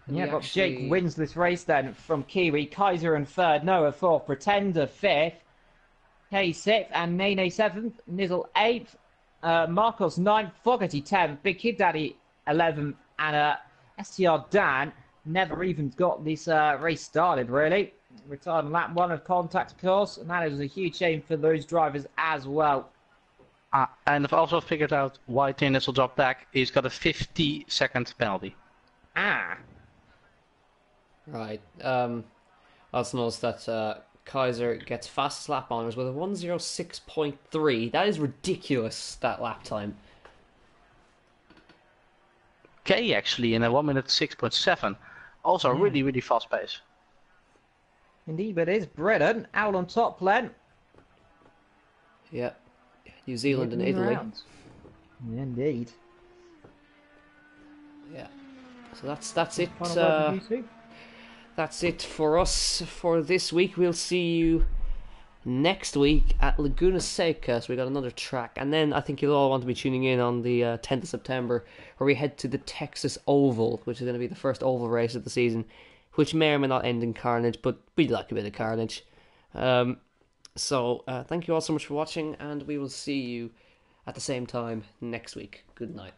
Yeah, but Jake wins this race then from Kiwi. Kaiser in 3rd, Noah 4th, Pretender 5th, K 6th, and Nene 7th, Nizzle 8th, Marcos 9th, Fogarty 10th, Big Kid Daddy 11th, and STR Dan never even got this race started, really. Retired on lap 1 of contact, of course, and that is a huge shame for those drivers as well. And I've also figured out why Tin Nizzle dropped back. He's got a 50-second penalty. Right. Also noticed that Kaiser gets fastest lap honors with a 1:06.3. That is ridiculous, that lap time. K actually in a 1 minute 6.7. Also really, really fast pace. Indeed, but it is Britain out on top, Len. Yeah. New Zealand and Italy. Indeed. Yeah. So that's it. that's it for us for this week. We'll see you next week at Laguna Seca. So we got another track, and then I think you'll all want to be tuning in on the 10th of September, where we head to the Texas Oval, which is going to be the first oval race of the season, which may or may not end in carnage, but we like a bit of carnage. So thank you all so much for watching, and we will see you at the same time next week. Good night.